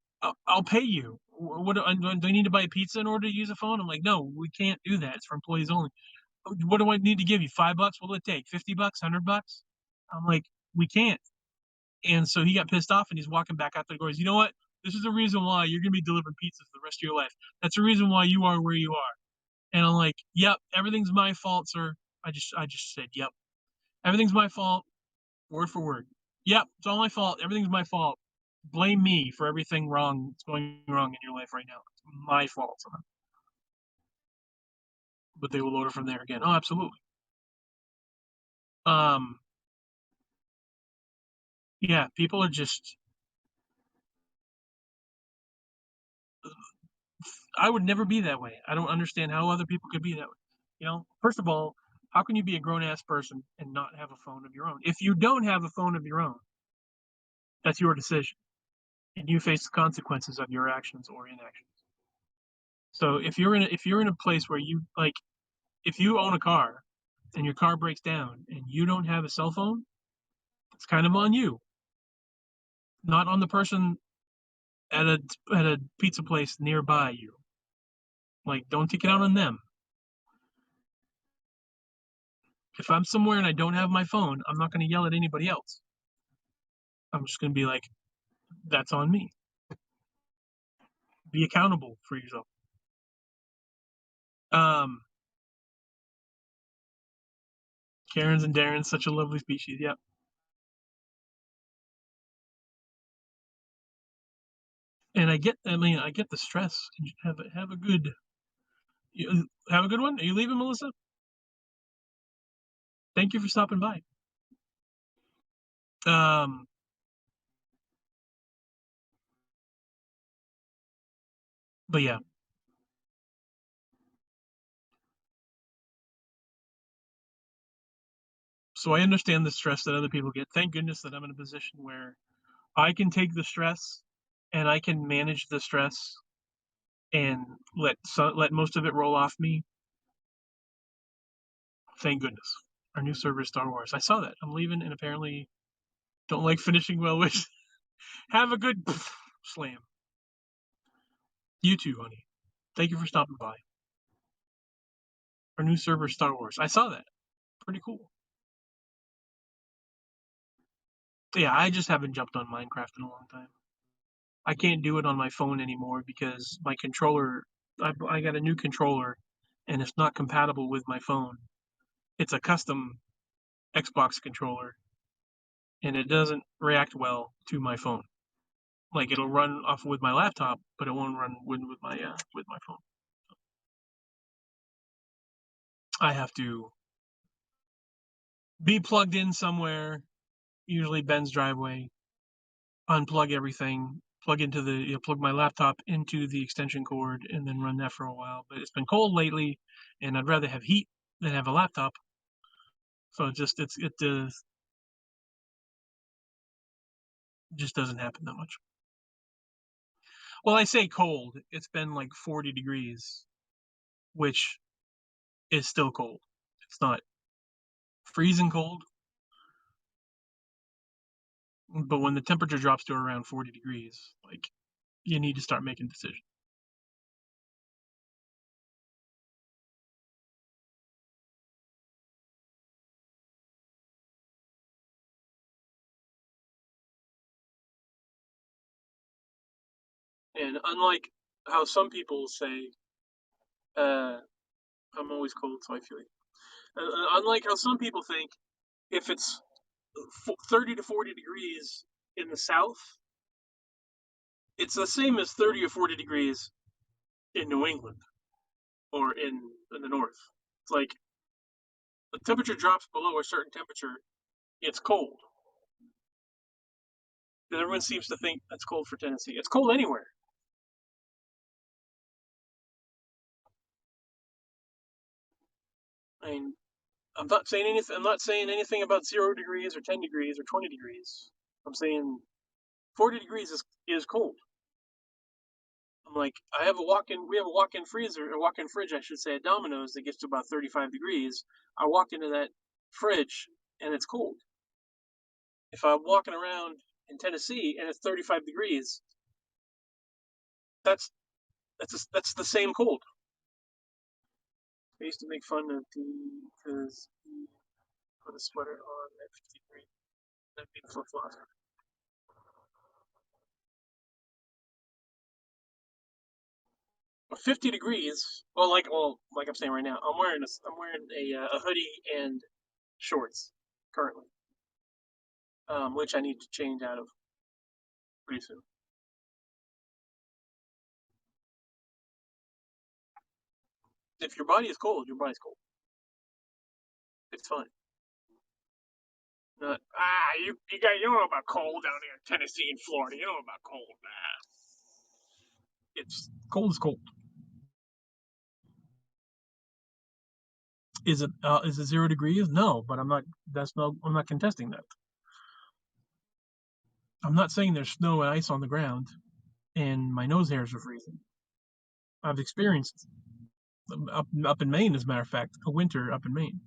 "I'll pay you. What do I need to buy a pizza in order to use a phone?" I'm like, "No, we can't do that. It's for employees only." What do I need to give you? $5? What will it take? $50? $100? I'm like, we can't. And so he got pissed off and he's walking back out the door. He goes, "You know what? This is the reason why you're gonna be delivering pizzas for the rest of your life. That's the reason why you are where you are." And I'm like, "Yep, everything's my fault, sir." I just said, "Yep, everything's my fault," word for word. "Yep, it's all my fault. Everything's my fault. Blame me for everything wrong that's going wrong in your life right now. It's my fault." But they will order from there again. Oh, absolutely. Um, yeah, people are just. I would never be that way. I don't understand how other people could be that way. First of all, how can you be a grown ass person and not have a phone of your own? If you don't have a phone of your own, that's your decision, and you face the consequences of your actions or inactions. So if you're in a place where you like, if you own a car and your car breaks down and you don't have a cell phone, it's kind of on you, not on the person at a pizza place nearby you. Like, don't take it out on them. If I'm somewhere and I don't have my phone, I'm not going to yell at anybody else. I'm just going to be like, that's on me. Be accountable for yourself. Um, Karens and Darren's such a lovely species. Yep. And I get the stress. Have a good one. Are you leaving, Melissa? Thank you for stopping by. Um, but yeah, so I understand the stress that other people get. Thank goodness that I'm in a position where I can take the stress and I can manage the stress and let most of it roll off me. Thank goodness. Our new server is Star Wars. I saw that. I'm leaving, and apparently don't like finishing well wishes. Have a good slam. You too, honey. Thank you for stopping by. Our new server, Star Wars. I saw that. Pretty cool. Yeah, I just haven't jumped on Minecraft in a long time. I can't do it on my phone anymore because my controller. I got a new controller, and it's not compatible with my phone. It's a custom Xbox controller, and it doesn't react well to my phone. Like, it'll run off with my laptop, but it won't run with my phone. I have to be plugged in somewhere, usually Ben's driveway, unplug everything, plug my laptop into the extension cord, and then run that for a while. But it's been cold lately, and I'd rather have heat than have a laptop. So it just doesn't happen that much. Well, I say cold. It's been like 40 degrees, which is still cold. It's not freezing cold, but when the temperature drops to around 40 degrees, like, you need to start making decisions. And unlike how some people say, uh, I'm always cold, so I feel it. Unlike how some people think, if it's 30 to 40 degrees in the south, It's the same as 30 or 40 degrees in New England or in the north. It's like the temperature drops below a certain temperature, it's cold. And everyone seems to think that's cold for Tennessee. It's cold anywhere. I mean, I'm not saying anything. I'm not saying anything about 0 degrees or 10 degrees or 20 degrees. I'm saying 40 degrees is cold. I'm like, I have a walk-in. We have a walk-in freezer, a walk-in fridge, I should say, at Domino's that gets to about 35 degrees. I walk into that fridge and it's cold. If I'm walking around in Tennessee and it's 35 degrees, that's that's the same cold. I used to make fun of the because he put a sweater on at 53. That being flip flops. 50 degrees. Well, like I'm saying right now, I'm wearing a hoodie and shorts currently, which I need to change out of pretty soon. If your body is cold, your body's cold. It's fine. Not you don't know about cold down here in Tennessee and Florida. You don't know about cold, man. It's cold is cold. Is it 0 degrees? No, but I'm not. That's no. I'm not contesting that. I'm not saying there's snow and ice on the ground and my nose hairs are freezing. I've experienced up in Maine, as a matter of fact, a winter up in Maine.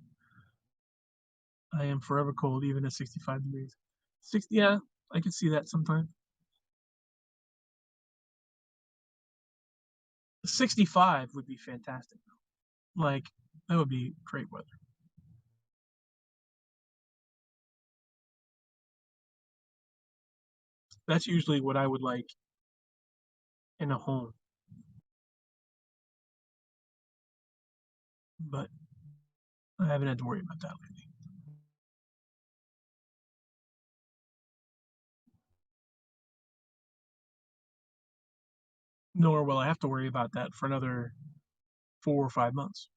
I am forever cold, even at 65 degrees. 60, yeah, I could see that sometime. 65 would be fantastic. Like, that would be great weather. That's usually what I would like in a home, but I haven't had to worry about that lately. Nor will I have to worry about that for another 4 or 5 months.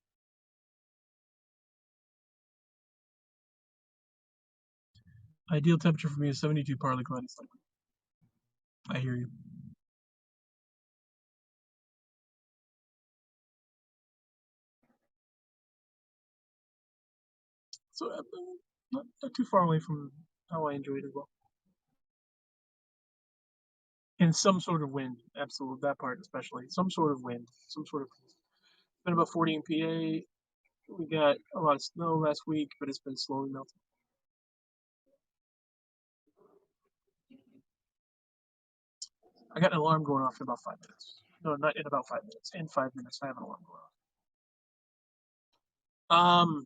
Ideal temperature for me is 72, partly cloudy. I hear you. So not too far away from how I enjoy it as well. And some sort of wind, absolutely, that part especially. Some sort of wind, some sort of. It's been about 40 in PA. We got a lot of snow last week, but it's been slowly melting. I got an alarm going off in about 5 minutes. No, not in about 5 minutes. In 5 minutes, I have an alarm going off.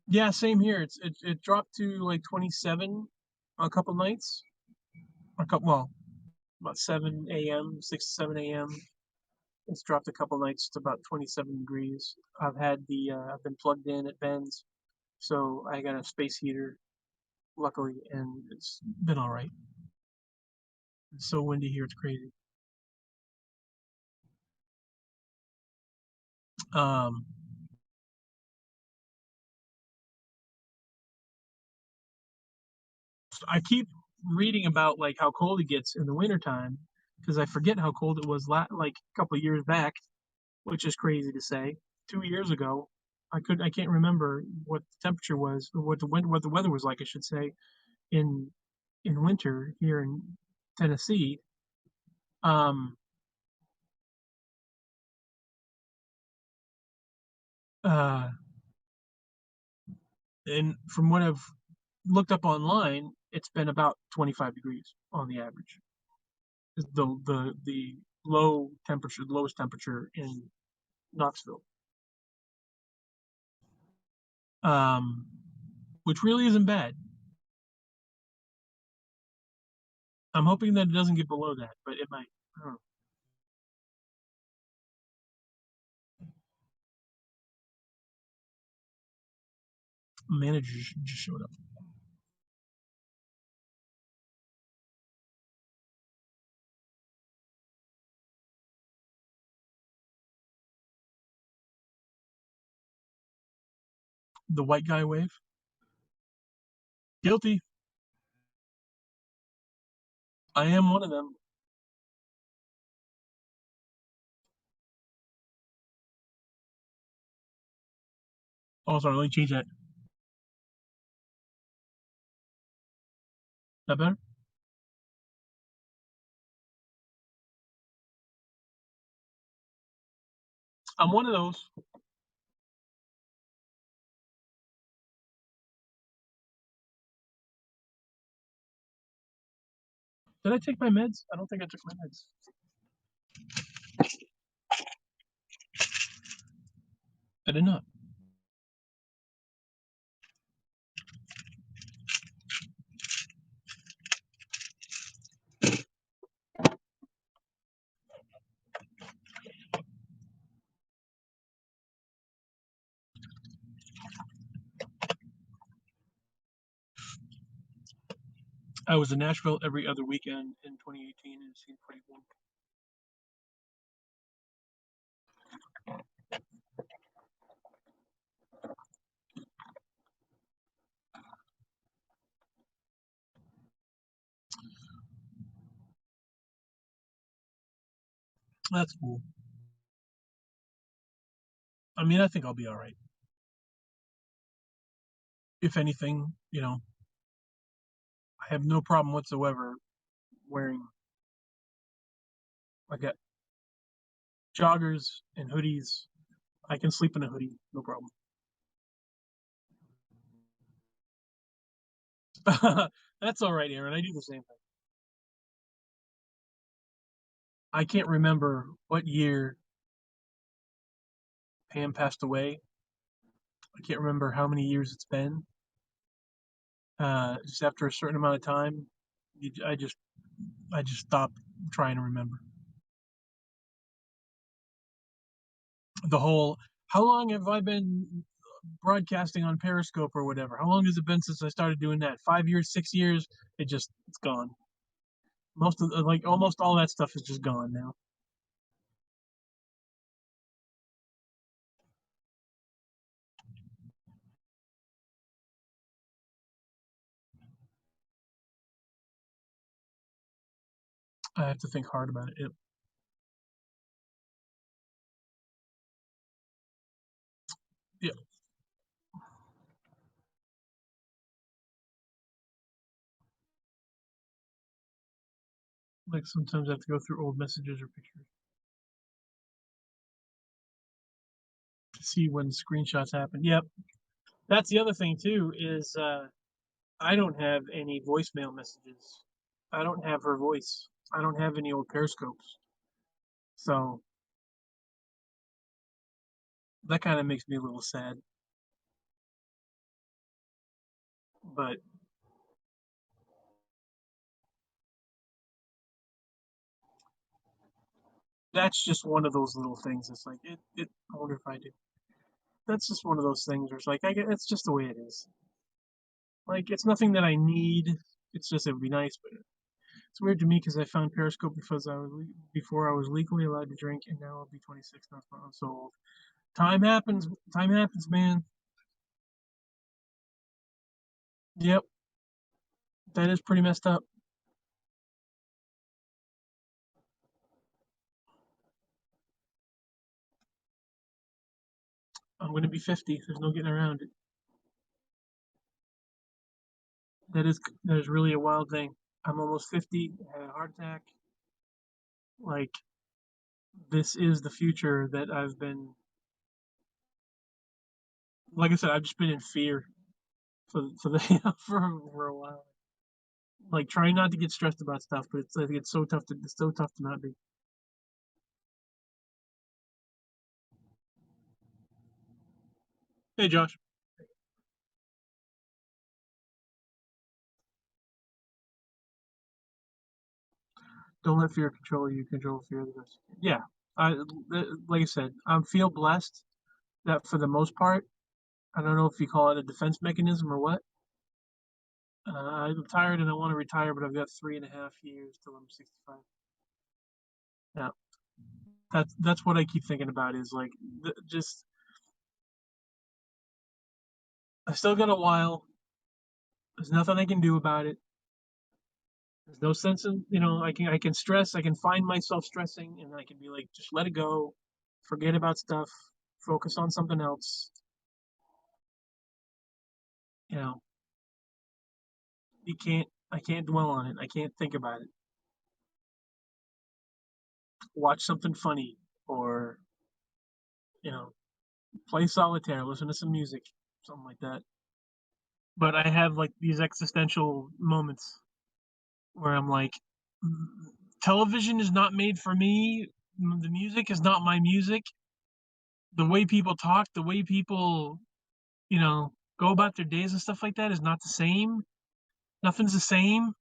Yeah, same here. It dropped to like 27 a couple nights. About 7 a.m., 6 to 7 a.m. It's dropped a couple nights to about 27 degrees. I've been plugged in at Ben's, so I got a space heater, luckily, and it's been all right. It's so windy here, it's crazy. Um, I keep reading about like how cold it gets in the wintertime because I forget how cold it was like a couple of years back, which is crazy to say. 2 years ago, I can't remember what the temperature was or what the weather was like, I should say, in winter here in Tennessee. Um, uh, and from what I've looked up online, it's been about 25 degrees on the average. The lowest temperature in Knoxville, um, which really isn't bad. I'm hoping that it doesn't get below that, but it might. I don't know. Manager just showed up. The white guy wave. Guilty. I am one of them. Oh, sorry. Let me change that. That better? I'm one of those. Did I take my meds? I don't think I took my meds. I did not. I was in Nashville every other weekend in 2018, and it seemed pretty warm. That's cool. I mean, I think I'll be all right. If anything, I have no problem whatsoever wearing. I got joggers and hoodies. I can sleep in a hoodie, no problem. That's all right, Aaron. I do the same thing. I can't remember what year Pam passed away. I can't remember how many years it's been. Just after a certain amount of time, I just stopped trying to remember the whole. How long have I been broadcasting on Periscope or whatever? How long has it been since I started doing that? 5 years, 6 years? It's gone. Most of like almost all that stuff is just gone now. I have to think hard about it. Yeah, like sometimes I have to go through old messages or pictures to see when screenshots happen. Yep, that's the other thing too is I don't have any voicemail messages. I don't have her voice. I don't have any old periscopes. So that kind of makes me a little sad. But that's just one of those little things. It's like I wonder if I do. That's just one of those things where it's like I get it's just the way it is. Like it's nothing that I need. It's just it would be nice, but it's weird to me because I found Periscope before I was legally allowed to drink, and now I'll be 26. Now I'm so old. Time happens. Time happens, man. Yep, that is pretty messed up. I'm going to be 50. There's no getting around it. That is really a wild thing. I'm almost 50. I had a heart attack. Like this is the future that I've been. Like I said, I've just been in fear for the for a while. Like trying not to get stressed about stuff, but it's I think it's so tough to not be. Hey Josh, don't let fear control you. Control fear the best. Yeah, I like I said, I feel blessed that for the most part, I don't know if you call it a defense mechanism or what. I'm tired and I want to retire, but I've got 3.5 years till I'm 65. Yeah, that's what I keep thinking about is like just I still got a while. There's nothing I can do about it. There's no sense in, I can stress, I can find myself stressing, and I can be like, just let it go, forget about stuff, focus on something else. You know, I can't dwell on it. I can't think about it. Watch something funny or, you know, play solitaire, listen to some music, something like that. But I have like these existential moments where I'm like, television is not made for me. The music is not my music. The way people talk, the way people, go about their days and stuff like that is not the same. Nothing's the same.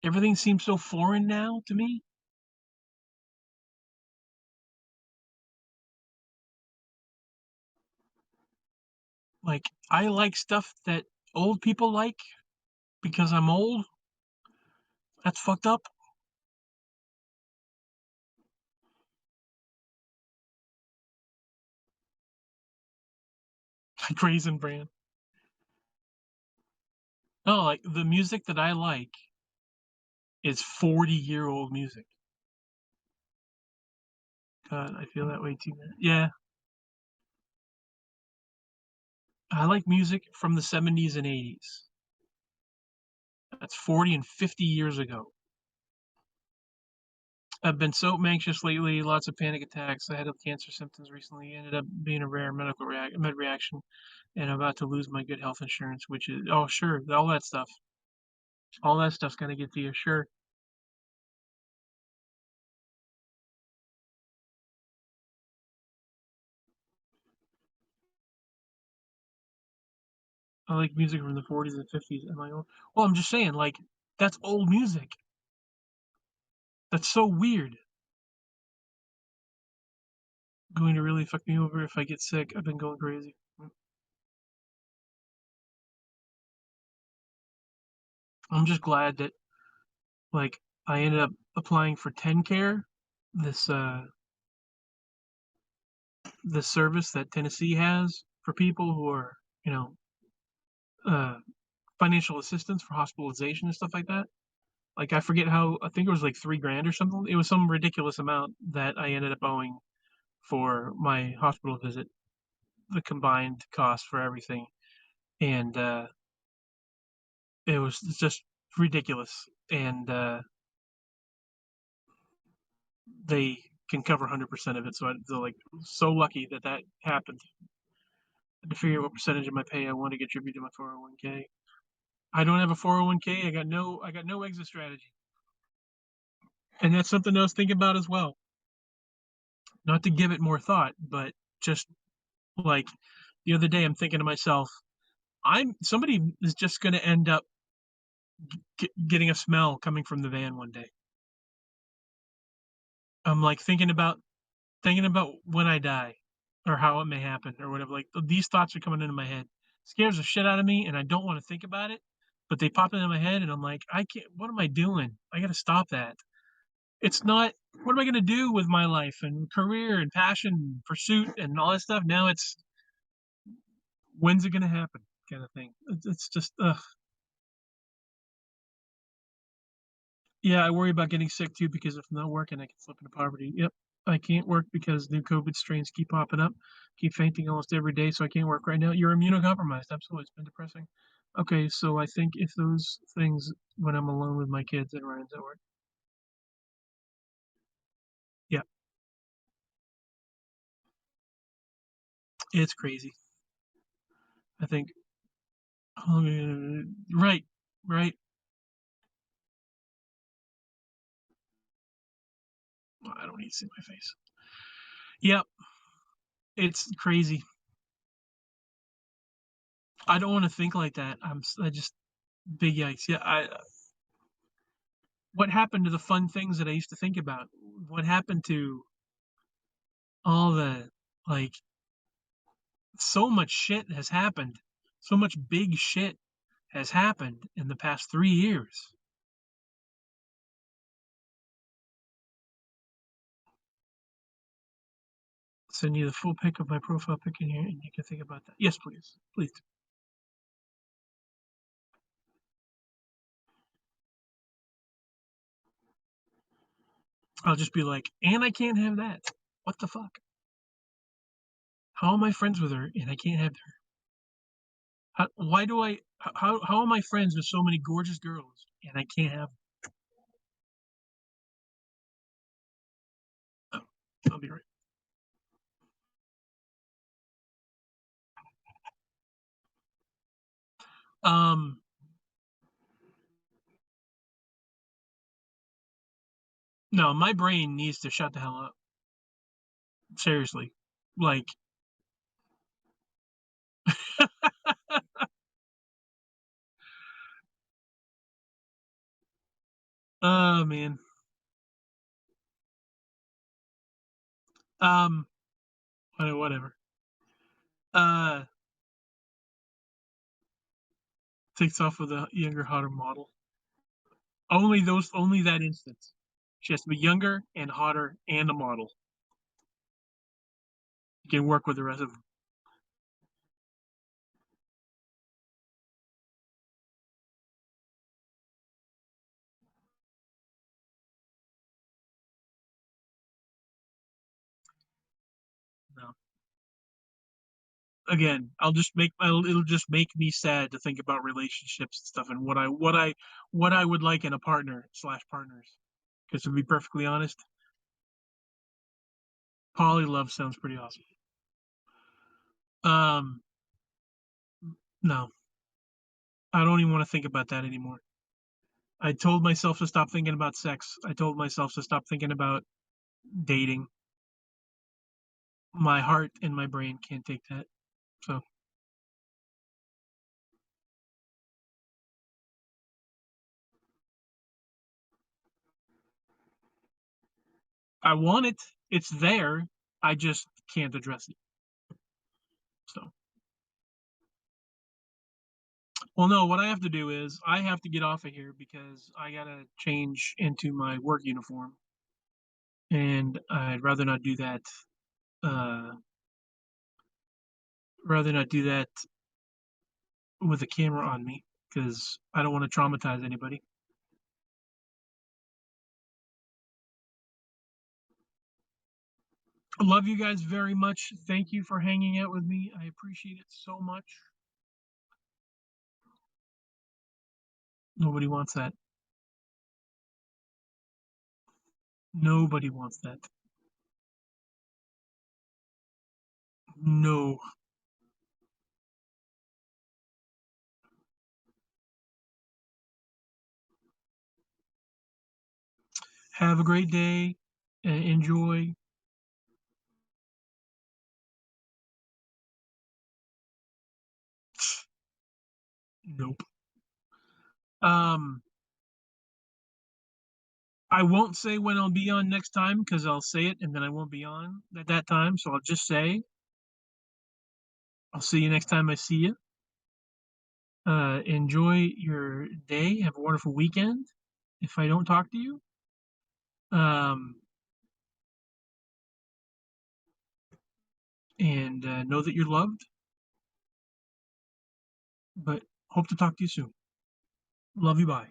Everything seems so foreign now to me. Like, I like stuff that old people like because I'm old. That's fucked up. Like Raisin Bran. No, like the music that I like is 40-year-old music. God, I feel that way too, man. Yeah, I like music from the 70s and 80s. That's 40 and 50 years ago. I've been so anxious lately, lots of panic attacks. I had cancer symptoms recently. Ended up being a rare med reaction, and I'm about to lose my good health insurance, which is, oh, sure, all that stuff. All that stuff's gonna get to you, sure. I like music from the 40s and 50s. Am I old? Well, I'm just saying, like, that's old music. That's so weird. Going to really fuck me over if I get sick. I've been going crazy. I'm just glad that, like, I ended up applying for 10 Care, this this service that Tennessee has for people who are, you know, uh financial assistance for hospitalization and stuff like that. Like, I forget how, I think it was like 3 grand or something. It was some ridiculous amount that I ended up owing for my hospital visit, the combined cost for everything. And it was just ridiculous. And they can cover 100% of it. So they're like so lucky that that happened. I had to figure out what percentage of my pay I want to contribute to my 401k. I don't have a 401k. I got no exit strategy. And that's something I was thinking about as well. Not to give it more thought, but just like the other day, I'm thinking to myself, somebody is just going to end up getting a smell coming from the van one day. I'm like thinking about when I die, or how it may happen, or whatever. Like, these thoughts are coming into my head. Scares the shit out of me, and I don't want to think about it, but they pop into my head, and I'm like, I can't. What am I doing? I got to stop that. It's not. What am I going to do with my life and career and passion, and pursuit, and all that stuff? Now it's, when's it going to happen, kind of thing. It's just, yeah. I worry about getting sick too because if I'm not working, I can slip into poverty. Yep. I can't work because new COVID strains keep popping up, keep fainting almost every day, so I can't work right now. You're immunocompromised. Absolutely. It's been depressing. Okay, so I think if those things, when I'm alone with my kids and Ryan's at work. Yeah, it's crazy. I think, right, right. I don't need to see my face. Yep, it's crazy. I don't want to think like that. I just, big yikes. Yeah, what happened to the fun things that I used to think about? What happened to all the, like, so much shit has happened. So much big shit has happened in the past 3 years. send you the full pic of my profile pic in here, and you can think about that. Yes, please. Please. I'll just be like, and I can't have that. What the fuck? How am I friends with her and I can't have her? Why do I? How am I friends with so many gorgeous girls and I can't have? Oh, I'll be right. Um, no, my brain needs to shut the hell up. Seriously, like, oh man. Um, whatever. Uh, takes off with a younger, hotter model. Only that instance. She has to be younger and hotter and a model. You can work with the rest of them. No. Again, it'll just make me sad to think about relationships and stuff and what I would like in a partner slash partners. Because to be perfectly honest, poly love sounds pretty awesome. Um, no, I don't even want to think about that anymore. I told myself to stop thinking about sex. I told myself to stop thinking about dating. My heart and my brain can't take that. So I want it. It's there. I just can't address it. So, well, no, what I have to do is I have to get off of here because I gotta change into my work uniform, and I'd Uh, rather not do that with a camera on me because I don't want to traumatize anybody. I love you guys very much. Thank you for hanging out with me. I appreciate it so much. Nobody wants that. Nobody wants that. No. Have a great day. Enjoy. Nope. Um, I won't say when I'll be on next time because I'll say it and then I won't be on at that time. So I'll just say I'll see you next time I see you. Enjoy your day. Have a wonderful weekend. If I don't talk to you, um, and know that you're loved. But hope to talk to you soon. Love you. Bye.